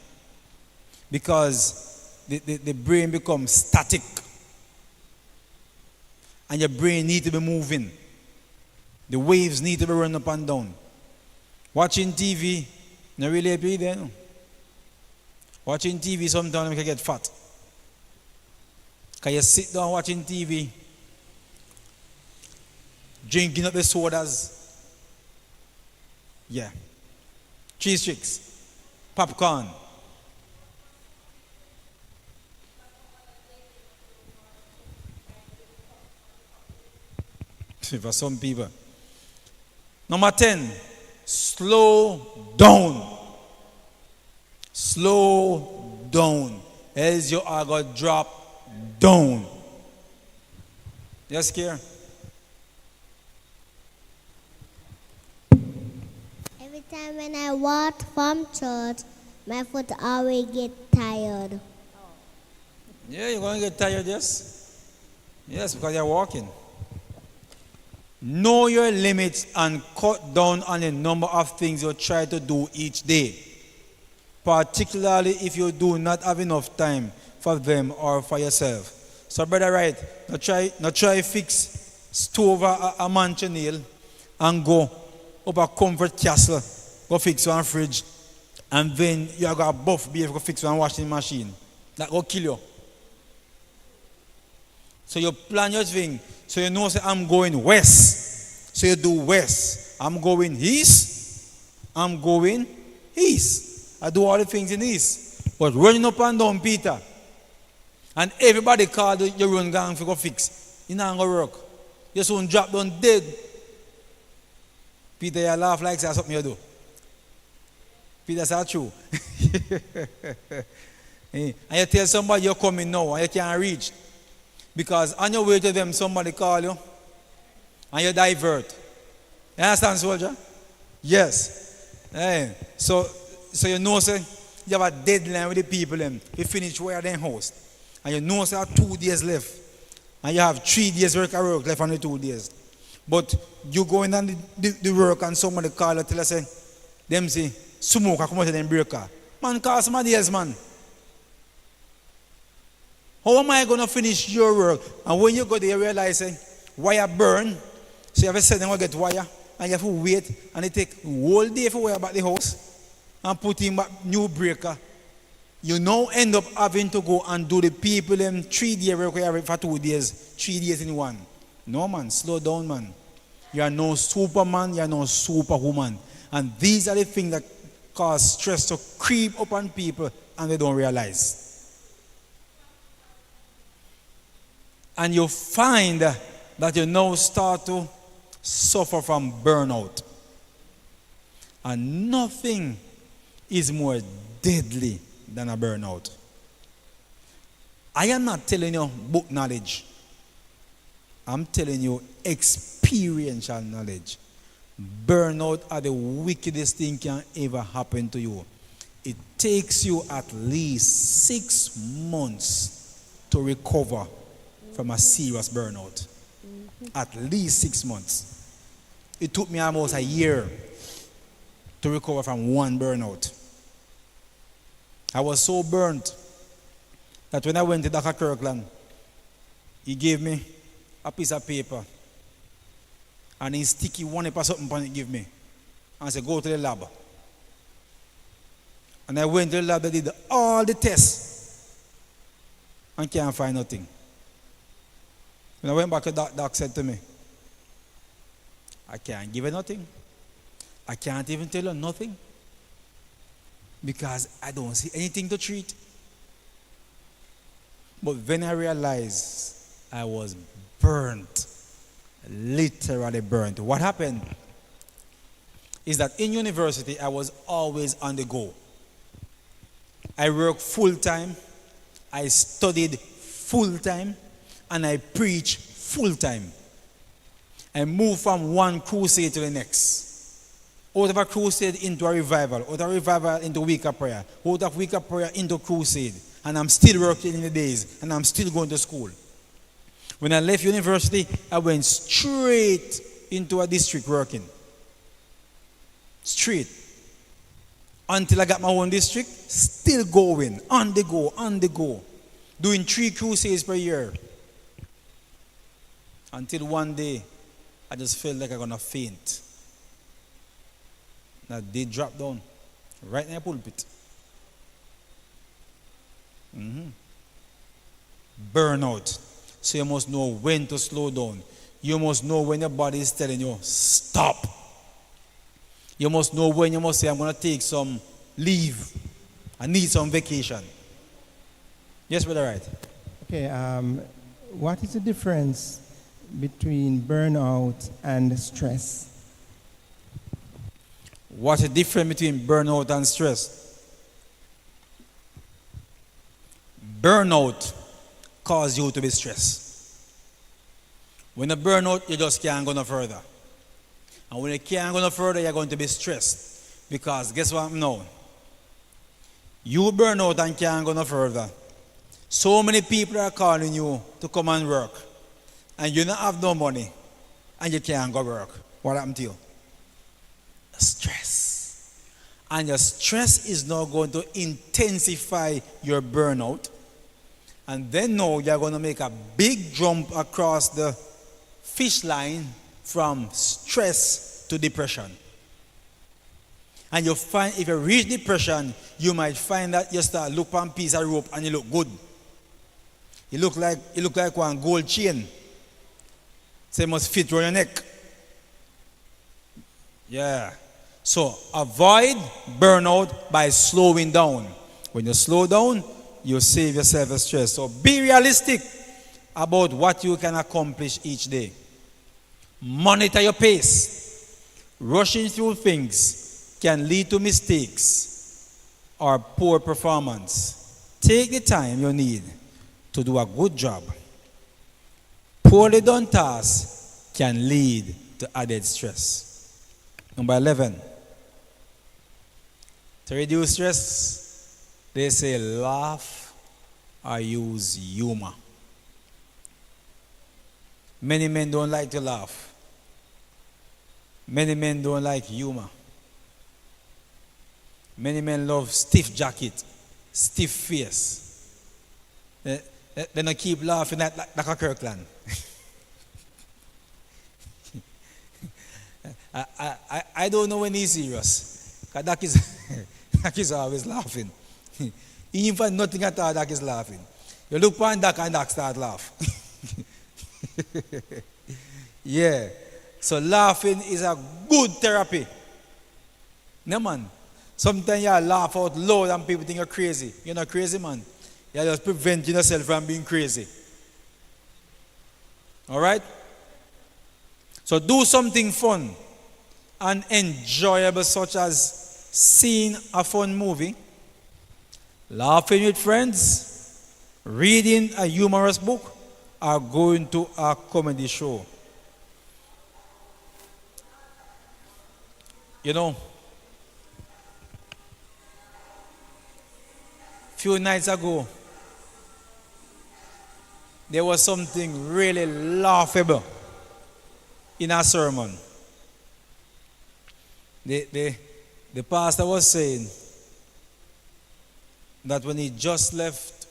Because the brain becomes static. And your brain needs to be moving. The waves need to be running up and down. Watching TV, not really help you either, no? Watching TV sometimes you can get fat. Because you sit down watching TV, drinking up the sodas. Yeah. Cheese sticks. Popcorn. For some people. Number 10. Slow down. Slow down. Else you are going to drop down. Yes, Kier? Every time when I walk from church, my foot always get tired. Yeah, you're going to get tired, yes? Yes, because you're walking. Know your limits and cut down on the number of things you try to do each day, particularly if you do not have enough time for them or for yourself. So, brother, right, not try fix stove a mansion nail and go up a comfort castle, go fix one fridge, and then you have got a buff beef, go fix one washing machine. That will kill you. So you plan your thing. So you know, say, I'm going west. So you do west. I'm going east. I'm going east. I do all the things in east. But running up and down, Peter, and everybody call your run gang to go fix. You not going to work. You soon drop down dead. Peter, you laugh like that's something you do. Peter, that's true. And you tell somebody you're coming now and you can't reach. Because on your way to them, somebody call you and you divert. You understand, soldier? Yes. Hey. So you know, say, you have a deadline with the people them. You finish where they host. And you know, say, you have 2 days left. And you have 3 days work of work left on the 2 days. But you go in on the work and somebody call you, tell you, say, them say, smoke, I come out of them breaker. Man, call somebody else, man. How am I going to finish your work? And when you go there, you realize, wire burn. So you have to say, them get wire. And you have to wait. And it take a whole day for wire back the house. And put in back new breaker. You now end up having to go and do the people them 3 days work for 2 days. 3 days in one. No, man. Slow down, man. You are no superman. You are no superwoman. And these are the things that cause stress to creep upon people and they don't realize. And you find that you now start to suffer from burnout. And nothing is more deadly than a burnout. I am not telling you book knowledge. I'm telling you experiential knowledge. Burnout are the wickedest thing can ever happen to you. It takes you at least 6 months to recover from a serious burnout. At least 6 months. It took me almost a year to recover from one burnout. I was so burnt that when I went to Dr. Kirkland, he gave me a piece of paper and he sticky one paper something and give me. And I said, go to the lab. And I went to the lab, they did all the tests and can't find nothing. When I went back, the doc said to me, I can't give you nothing. I can't even tell you nothing. Because I don't see anything to treat. But when I realized I was burnt, literally burnt, what happened is that in university I was always on the go. I worked full time, I studied full time, and I preach full time. I moved from one crusade to the next. Out of a crusade into a revival, out of a revival into week of prayer, out of week of prayer into crusade. And I'm still working in the days, and I'm still going to school. When I left university, I went straight into a district working. Straight. Until I got my own district, still going, on the go. Doing 3 crusades per year. Until one day, I just felt like I'm going to faint. And I did drop down, right in the pulpit. Burnout. So you must know when to slow down. You must know when your body is telling you, stop. You must know when you must say, I'm going to take some leave. I need some vacation. Yes, brother, right? Okay, what is the difference between burnout and stress? What's the difference between burnout and stress? Burnout causes you to be stressed. When you burn out, you just can't go no further. And when you can't go no further, you're going to be stressed. Because guess what now? You burn out and can't go no further. So many people are calling you to come and work. And you don't have no money. And you can't go work. What happened to you? Stress. And your stress is now going to intensify your burnout. And then now you're going to make a big jump across the fish line from stress to depression. And you find if you reach depression, you might find that you start look on a piece of rope and you look good. You look like one gold chain. So it must fit around your neck. Yeah. So avoid burnout by slowing down. When you slow down, you save yourself a stress. So be realistic about what you can accomplish each day. Monitor your pace. Rushing through things can lead to mistakes or poor performance. Take the time you need to do a good job. Poorly done tasks can lead to added stress. Number 11. To reduce stress, they say laugh or use humor. Many men don't like to laugh. Many men don't like humor. Many men love stiff jacket, stiff face. They don't keep laughing like a Kirkland. I don't know when he's serious. Because Dak is always laughing. Even for nothing at all, Dak is laughing. You look on Dak and Dak start laughing. Yeah. So laughing is a good therapy. No man. Sometimes you laugh out loud and people think you're crazy. You're not crazy, man. You're just preventing yourself from being crazy. Alright? So do something fun and enjoyable, such as seeing a fun movie, laughing with friends, reading a humorous book, or going to a comedy show. You know, few nights ago, there was something really laughable in a sermon. The pastor was saying that when he just left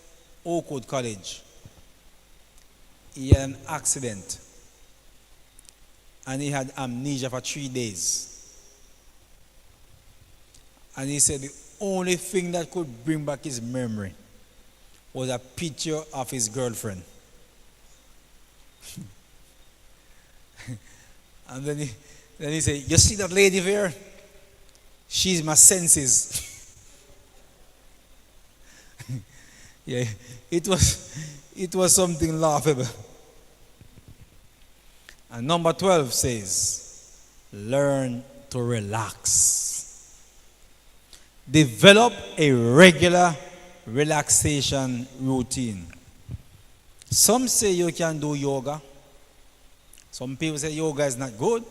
Oakwood College, he had an accident and he had amnesia for 3 days. And he said the only thing that could bring back his memory was a picture of his girlfriend. And then he said, you see that lady there? She's my senses. Yeah, it was something laughable. And number 12 says, learn to relax. Develop a regular relaxation routine. Some say you can do yoga. Some people say yoga is not good.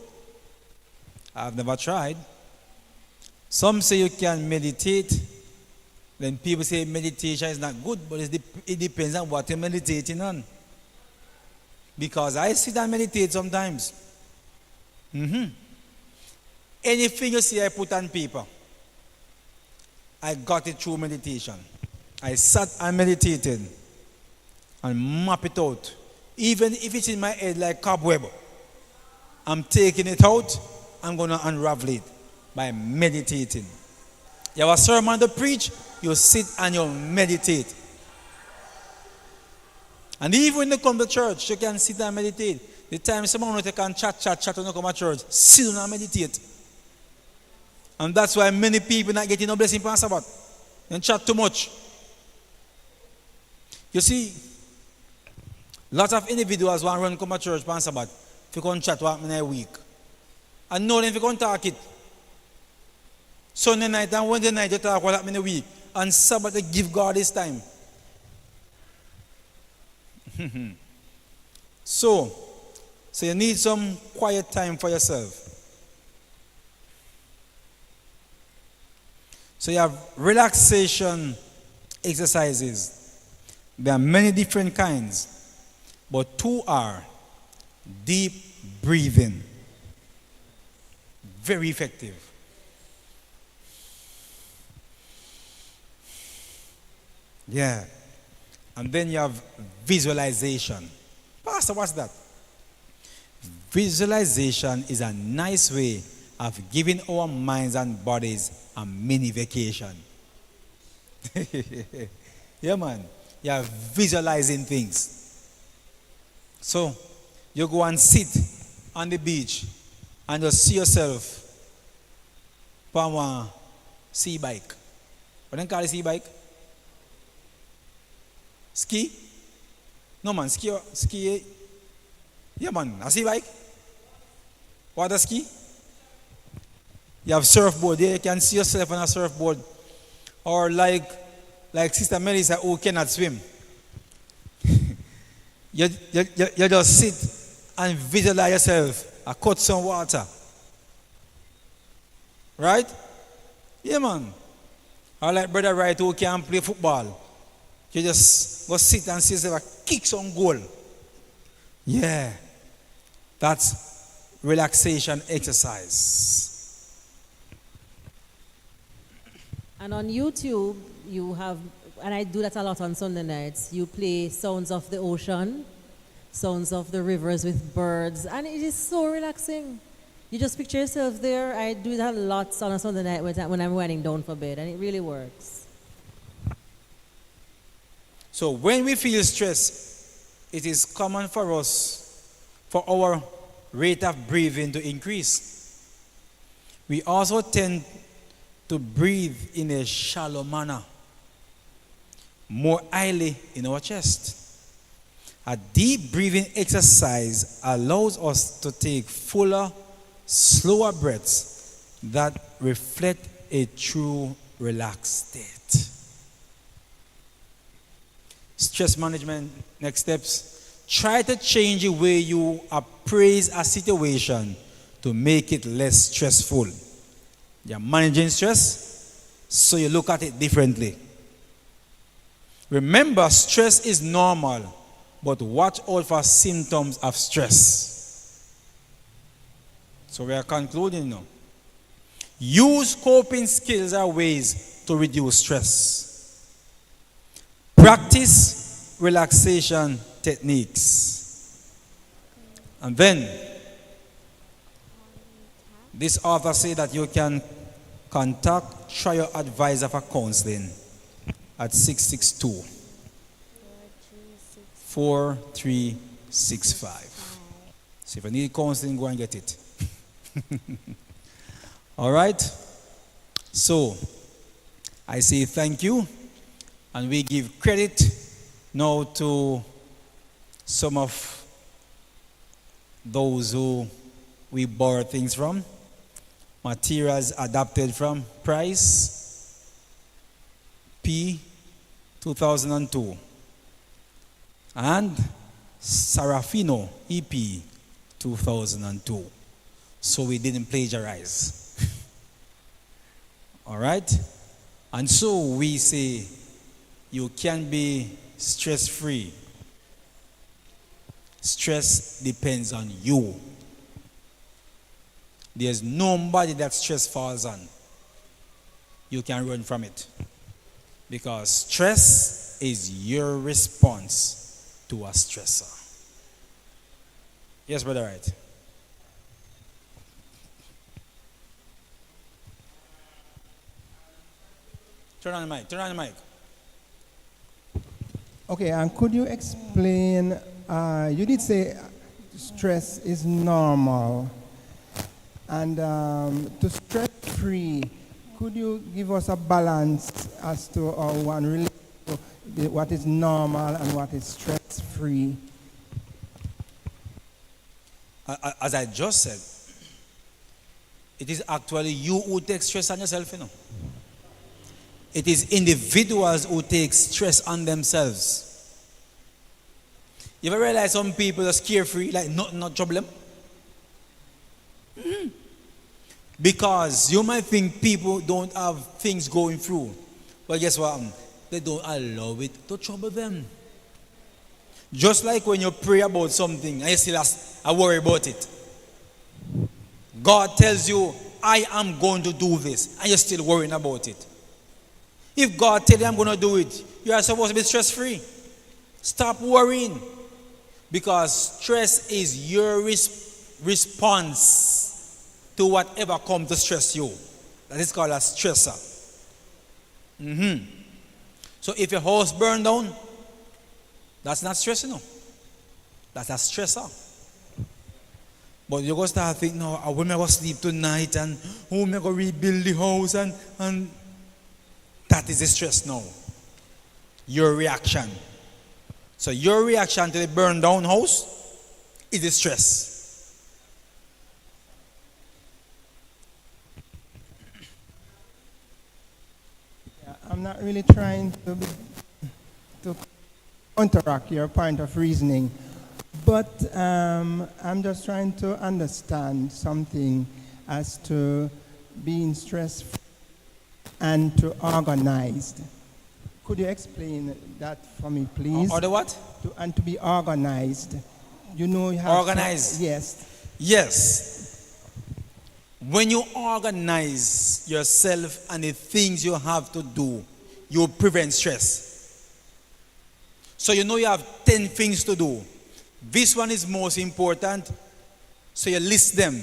I've never tried. Some say you can meditate. Then people say meditation is not good, but it depends on what you're meditating on. Because I sit and meditate sometimes. Anything you see I put on paper, I got it through meditation. I sat and meditated and map it out. Even if it's in my head like cobweb, I'm taking it out, I'm going to unravel it by meditating. You have a sermon to preach, you sit and you meditate. And even when you come to church, you can sit and meditate. The time someone can chat when you come to church, sit down and meditate. And that's why many people not getting no blessing on Sabbath. They chat too much. You see, lots of individuals want to run come to church on Sabbath. If you can chat what in a week. And know them if you can talk it. Sunday night and Wednesday night you talk what happened in a week. And Sabbath you give God his time. So you need some quiet time for yourself. So you have relaxation exercises. There are many different kinds, but two are deep breathing. Very effective. Yeah. And then you have visualization. Pastor, what's that? Visualization is a nice way of giving our minds and bodies a mini vacation. Yeah, man. You are visualizing things. So, you go and sit on the beach and just see yourself on a sea bike. What do you call a sea bike? Ski? No, man. Ski. Yeah, man. A sea bike? Water ski? You have surfboard there. You can see yourself on a surfboard. Or like Sister Melissa who cannot swim. you just sit and visualize yourself. I cut some water. Right? Yeah, man. Or like Brother Wright who can play football. You just go sit and see yourself kick some goal. Yeah. That's relaxation exercise. And on YouTube, you have, and I do that a lot on Sunday nights, you play sounds of the ocean, sounds of the rivers with birds, and it is so relaxing. You just picture yourself there. I do that a lot on a Sunday night when I'm winding down for bed, and it really works. So when we feel stress, it is common for us, for our rate of breathing to increase. We also tend to breathe in a shallow manner, more highly in our chest. A deep breathing exercise allows us to take fuller, slower breaths that reflect a true relaxed state. Stress management, next steps. Try to change the way you appraise a situation to make it less stressful. You're managing stress, so you look at it differently. Remember, stress is normal, but watch out for symptoms of stress. So we are concluding now. Use coping skills or ways to reduce stress. Practice relaxation techniques. And then, this author said that you can contact trial advisor for counseling at 662-4365. So if you need counseling, go and get it. All right? So, I say thank you. And we give credit now to some of those who we borrow things from. Materials adapted from Price, P, 2002. And Sarafino, EP, 2002. So we didn't plagiarize. All right? And so we say, you can be stress-free. Stress depends on you. There's nobody that stress falls on. You can run from it. Because stress is your response to a stressor. Yes, Brother Wright. Turn on the mic. Turn on the mic. Okay, and could you explain, you did say stress is normal. And to stress-free, could you give us a balance as to how one relates to what is normal and what is stress-free? As I just said, it is actually you who take stress on yourself, you know. It is individuals who take stress on themselves. You ever realize some people are carefree, like nothing, not trouble them? Because you might think people don't have things going through. But guess what? They don't allow it to trouble them. Just like when you pray about something and you still worry about it. God tells you, I am going to do this, and you're still worrying about it. If God tells you I'm going to do it, you are supposed to be stress-free. Stop worrying. Because stress is your response to whatever comes to stress you. That is called a stressor. So if your house burned down, that's not stress, you know. That's a stressor. But you're going to start thinking, no, I will never sleep tonight, and who am I going to rebuild the house, and that is the stress now. Your reaction. So your reaction to the burned down house is the stress. Yeah, I'm not really trying to counteract your point of reasoning, but I'm just trying to understand something as to being stress-free and to organized. Could you explain that for me, please? Or the what? And to be organized. You know, you have organized. Yes. Yes. When you organize yourself and the things you have to do, you prevent stress. So you know you have 10 things to do. This one is most important, so you list them.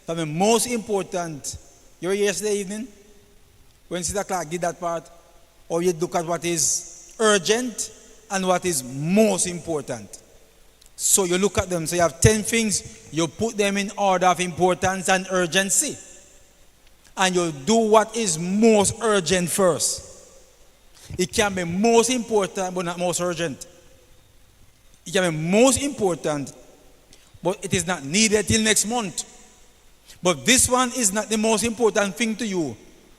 From the most important, you were here yesterday evening when Sister Clarke did that part, or you look at what is urgent and what is most important. So you look at them. So you have 10 things, you put them in order of importance and urgency. And you do what is most urgent first. It can be most important but not most urgent. It can be most important but it is not needed till next month. But this one is not the most important thing to you.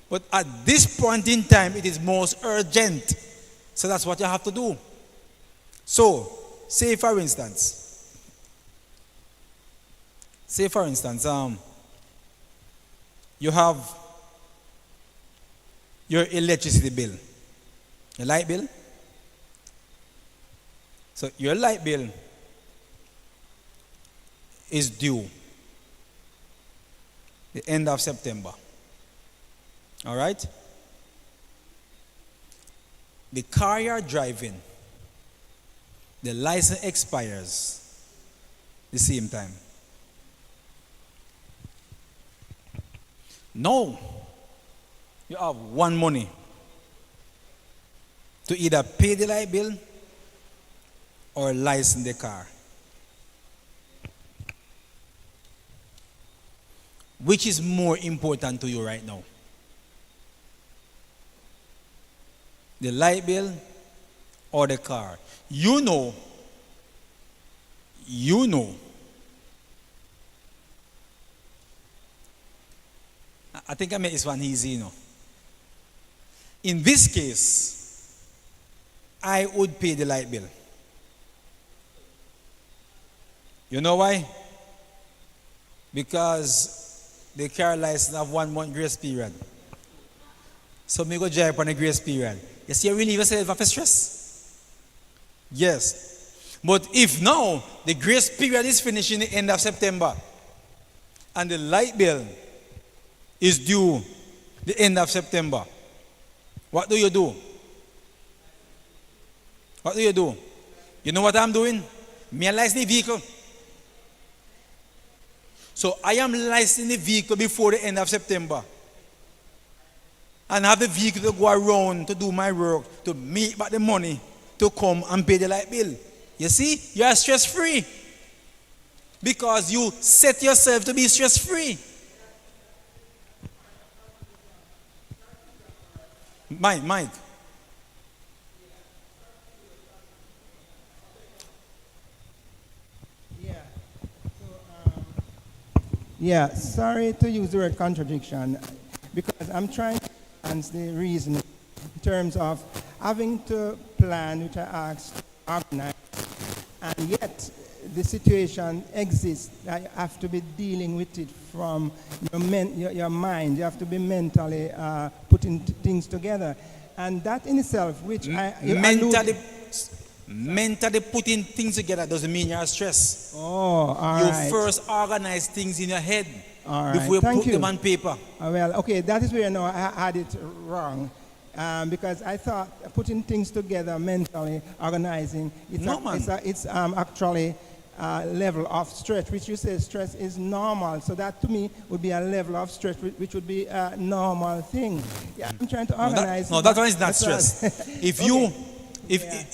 But at this point in time, it is most urgent. So that's what you have to do. So, say for instance, you have your electricity bill, your light bill. So your light bill is due the end of September. All right? The car you're driving, the license expires the same time. No. You have one money to either pay the light bill or license the car. Which is more important to you right now? The light bill or the car? You know. I think I made this one easy, you know. In this case, I would pay the light bill. You know why? Because the car license have 1 month grace period. So me go drive on a grace period. You see, you relieve yourself of stress. Yes. But if now the grace period is finishing the end of September and the light bill is due the end of September, what do you do? What do you do? You know what I'm doing? Me license the vehicle. So I am licensing the vehicle before the end of September. And have the vehicle to go around to do my work, to make back the money, to come and pay the light bill. You see, you are stress-free. Because you set yourself to be stress-free. Mike. Yeah, sorry to use the word contradiction, because I'm trying to answer the reason in terms of having to plan, which I asked, organize, and yet the situation exists. I have to be dealing with it from your mind. You have to be mentally putting things together. And that in itself, which mentally putting things together doesn't mean you're stressed. Oh, all you right. first organize things in your head All right. before you Thank put you. them on paper. Well, okay, that is where I had it wrong. Because I thought putting things together mentally, organizing, it's actually a level of stress, which you say stress is normal. So that to me would be a level of stress, which would be a normal thing. Yeah, I'm trying to organize. That one is not stress. If you, Okay.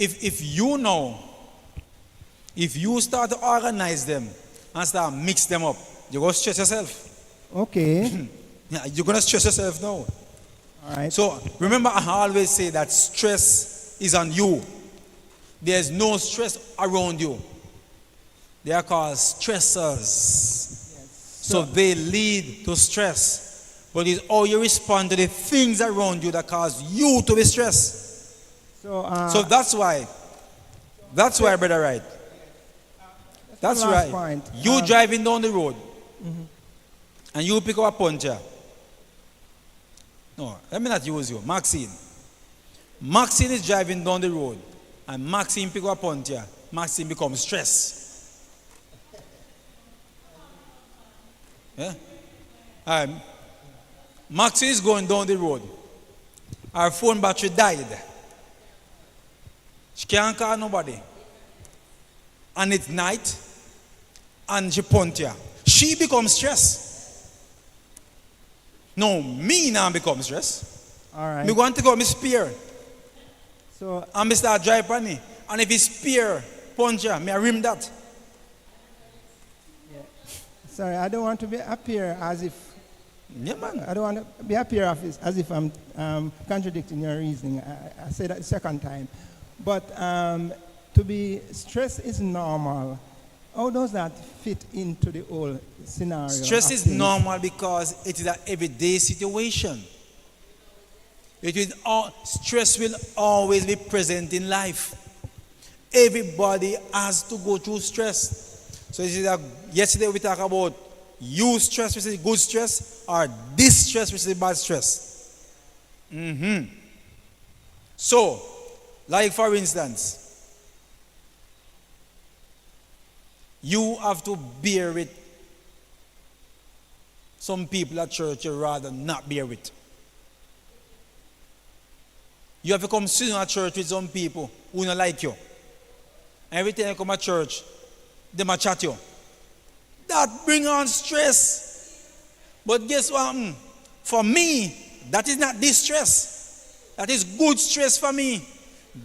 if you start to organize them and start mix them up, you're going to stress yourself. Okay. Yeah, you're going to stress yourself now. All right. So remember, I always say that stress is on you. There's no stress around you. They are called stressors. Yes. So they lead to stress. But it's how you respond to the things around you that cause you to be stressed. So that's why, Brother Wright. That's right. Point. You driving down the road, and you pick up a puncher. No, let me not use you. Maxine. Maxine is driving down the road, and Maxine pick up a puncher. Maxine becomes stressed. Yeah? Maxine is going down the road. Her phone battery died. She can't call nobody. And it's night, and she puncher. She becomes stressed. No, me now become stressed. All right. Me want to go, me spear. So, And me start drive on it. And if it's spear, puncher, me I rim that. sorry, I don't want to appear as if. Yeah, man. I don't want to be appear as if I'm contradicting your reasoning. I say that the second time. But to be stressed is normal. How does that fit into the whole scenario? Stress is normal because it is an everyday situation. Stress will always be present in life. Everybody has to go through stress. So yesterday we talked about you stress, which is good stress, or this stress, which is bad stress. So, like for instance, you have to bear with some people at church you rather not bear with. You have to come sit at church with some people who don't like you. Every time you come at church, they might chat you. That brings on stress. But guess what? For me, that is not distress. That is good stress for me.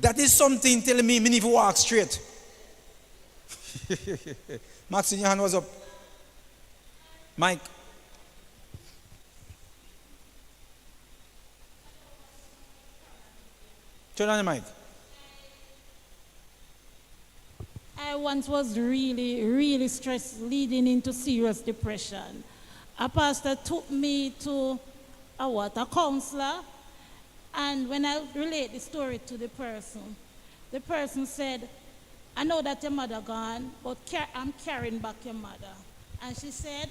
That is something telling me I need to walk straight. Maxine, your hand was up. Mike. Turn on the mic. I once was really, really stressed, leading into serious depression. A pastor took me to a counselor, and when I relate the story to the person said, I know that your mother gone, but I'm carrying back your mother. And she said,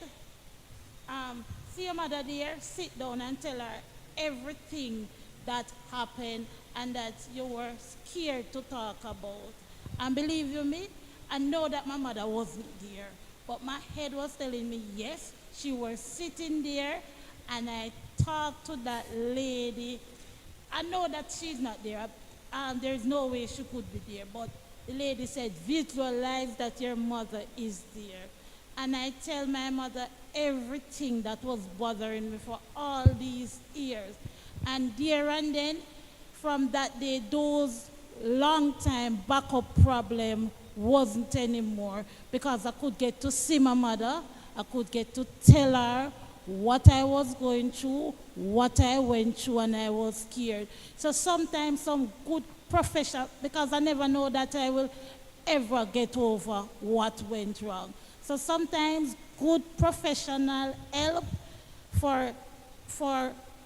see your mother there, sit down and tell her everything that happened and that you were scared to talk about. And believe you me, I know that my mother wasn't there, but my head was telling me, yes, she was sitting there, and I talked to that lady. I know that she's not there. There's no way she could be there, but the lady said, visualize that your mother is there. And I tell my mother everything that was bothering me for all these years. And there and then, from that day, those long time backup problem wasn't anymore, because I could get to see my mother, I could get to tell her what I was going through, what I went through, and I was scared. So sometimes some good professional, because I never know that I will ever get over what went wrong. So sometimes good professional help for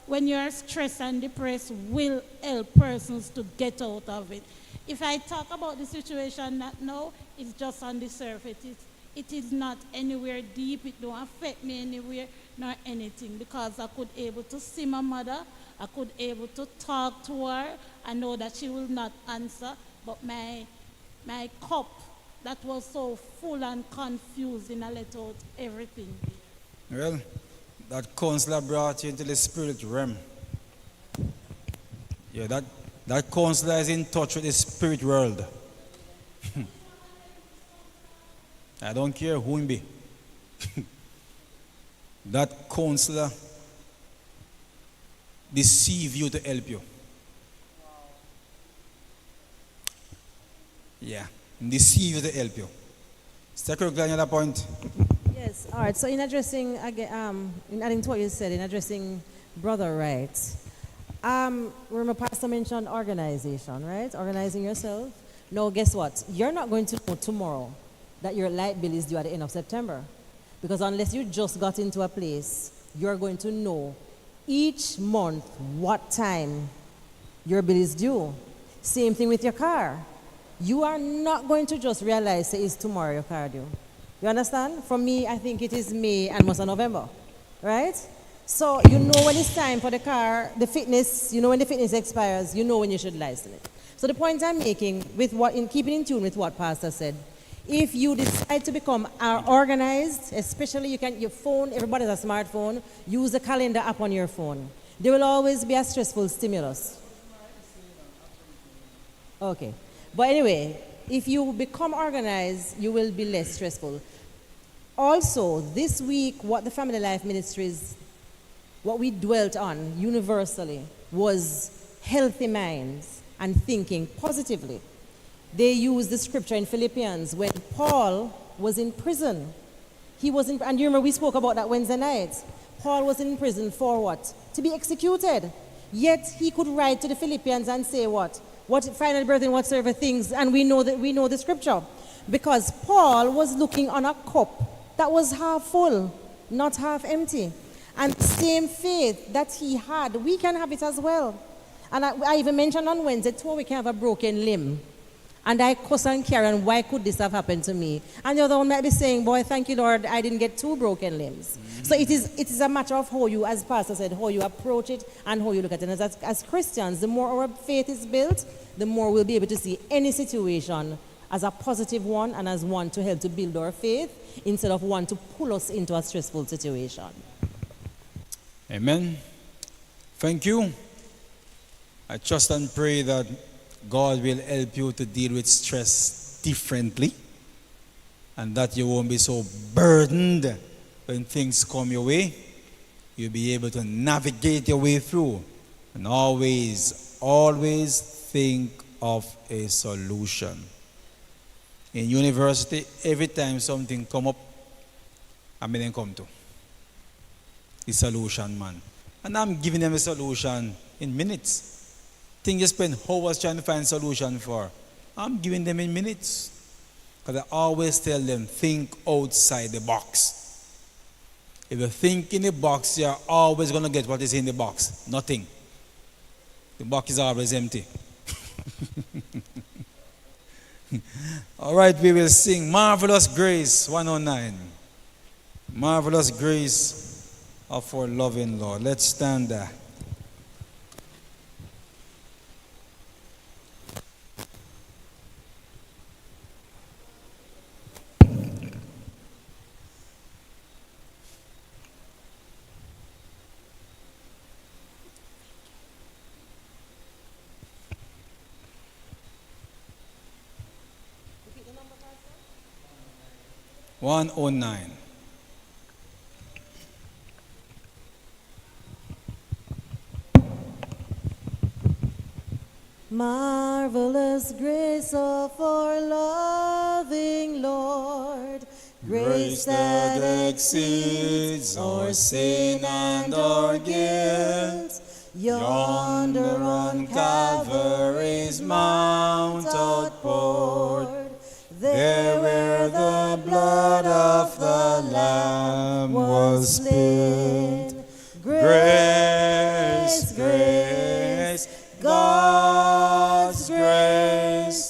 when you're stressed and depressed will help persons to get out of it. if I talk about the situation that now, it's just on the surface. It is not anywhere deep. It don't affect me anywhere nor anything because I could able to see my mother. I could able to talk to her. I know that she will not answer, but my cup that was so full and confusing, I let out everything. Well, that counselor brought you into the spirit realm. Yeah, that counselor is in touch with the spirit world. I don't care who him be. That counselor deceive you to help you. Yeah, deceive you to help you. Mr. Clarke, any other point? Yes, all right. So in addressing, again, in adding to what you said, in addressing brother rights, remember Pastor mentioned organization, right? Organizing yourself. No, guess what? You're not going to know tomorrow that your light bill is due at the end of September. Because unless you just got into a place, you're going to know each month what time your bill is due. Same thing with your car. You are not going to just realize that it's tomorrow your car due. You understand? For me, I think it is May and most of November, right? So you know when it's time for the car, the fitness, you know when the fitness expires, you know when you should license it. So the point I'm making, with what, in keeping in tune with what Pastor said, if you decide to become organized, especially your phone, everybody has a smartphone, use the calendar app on your phone. There will always be a stressful stimulus. Okay. But anyway, if you become organized, you will be less stressful. Also, this week, what the Family Life Ministries, what we dwelt on universally was healthy minds and thinking positively. They used the scripture in Philippians when Paul was in prison. He was in, and you remember we spoke about that Wednesday night. Paul was in prison for what? To be executed. Yet he could write to the Philippians and say what? What final brethren, whatsoever things, and we know the scripture. Because Paul was looking on a cup that was half full, not half empty. And the same faith that he had, we can have it as well. And I even mentioned on Wednesday, too, we can have a broken limb. And I cuss and Karen, why could this have happened to me? And the other one might be saying, boy, thank you, Lord, I didn't get 2 broken limbs. Mm-hmm. So it is a matter of how you, as Pastor said, how you approach it and how you look at it. And as Christians, the more our faith is built, the more we'll be able to see any situation as a positive one and as one to help to build our faith instead of one to pull us into a stressful situation. Amen. Thank you. I trust and pray that God will help you to deal with stress differently and that you won't be so burdened when things come your way. You'll be able to navigate your way through and always think of a solution. In university, every time something come up, I'm going to come to the solution man. And I'm giving them a solution in minutes. Thing you spend hours trying to find a solution for, I'm giving them in minutes. Because I always tell them, think outside the box. If you think in the box, you're always going to get what is in the box. Nothing. The box is always empty. All right, we will sing Marvelous Grace 109. Marvelous Grace of our loving Lord. Let's stand there. One oh nine. Marvelous grace of our loving Lord, grace that exceeds our sin and our guilt, yonder on Calvary's mount outpoured, there where the blood of the Lamb was spilled. Grace, grace, God's grace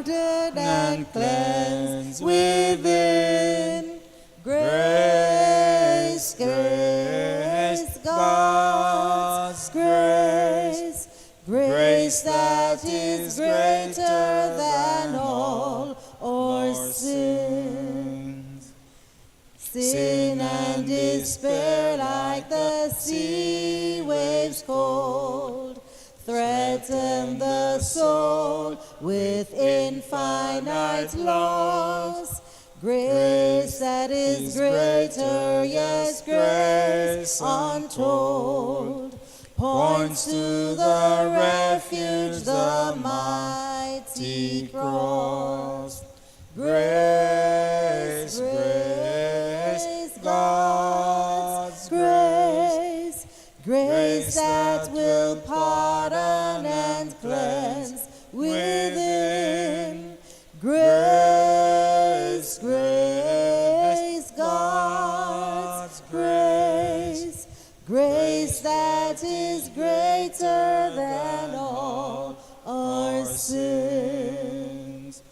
pardon and cleanse within. Grace, grace, God's grace, grace that is greater than all our sins. Sin and despair like the sea waves cold threaten the soul with infinite loss. Grace that is greater, yes, grace untold, points to the refuge, the mighty cross. Grace, grace, God's grace, grace that will pardon and cleanse within. Grace, grace, God's grace, grace that is greater than all our sins.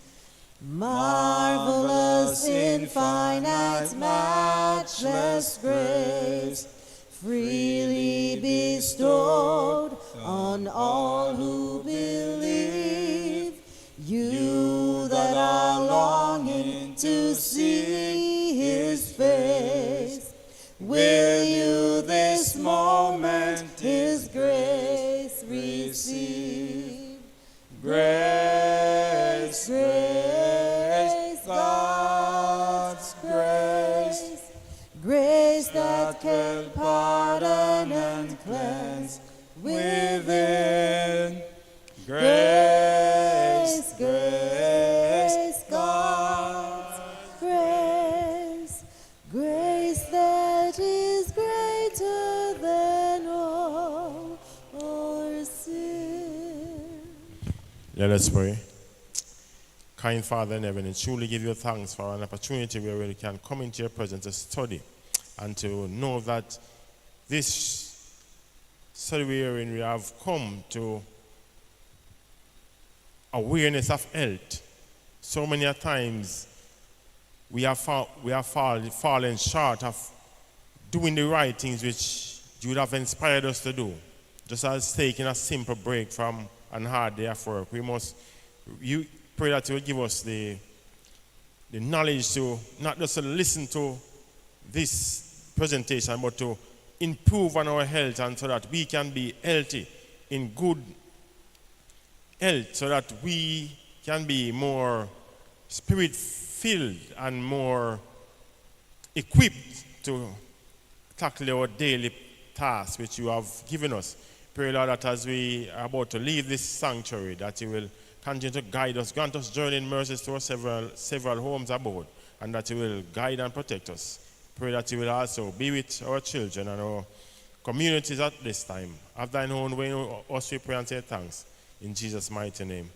Marvelous, infinite, matchless grace, freely bestowed on all who believe. You that are longing to see his face, will you this moment his grace receive? Grace, grace, God's grace, grace that can pardon and cleanse within. Grace, grace, God's grace, grace that is greater than all our sin. Let us pray. Kind Father in heaven, and truly give you thanks for an opportunity where we can come into your presence to study and to know that this study wherein we have come to awareness of health. So many times we have fallen short of doing the right things which you would have inspired us to do. Just as taking a simple break from a hard day of work. You pray that you will give us the knowledge to not just to listen to this presentation, but to improve on our health, and so that we can be healthy in good health, so that we can be more spirit-filled and more equipped to tackle our daily tasks which you have given us. Pray, Lord, that as we are about to leave this sanctuary, that you will continue to guide us, grant us journeying mercies to our several homes abroad, and that you will guide and protect us. Pray that you will also be with our children and our communities at this time. Have thine own way, us we pray and say thanks. In Jesus' mighty name.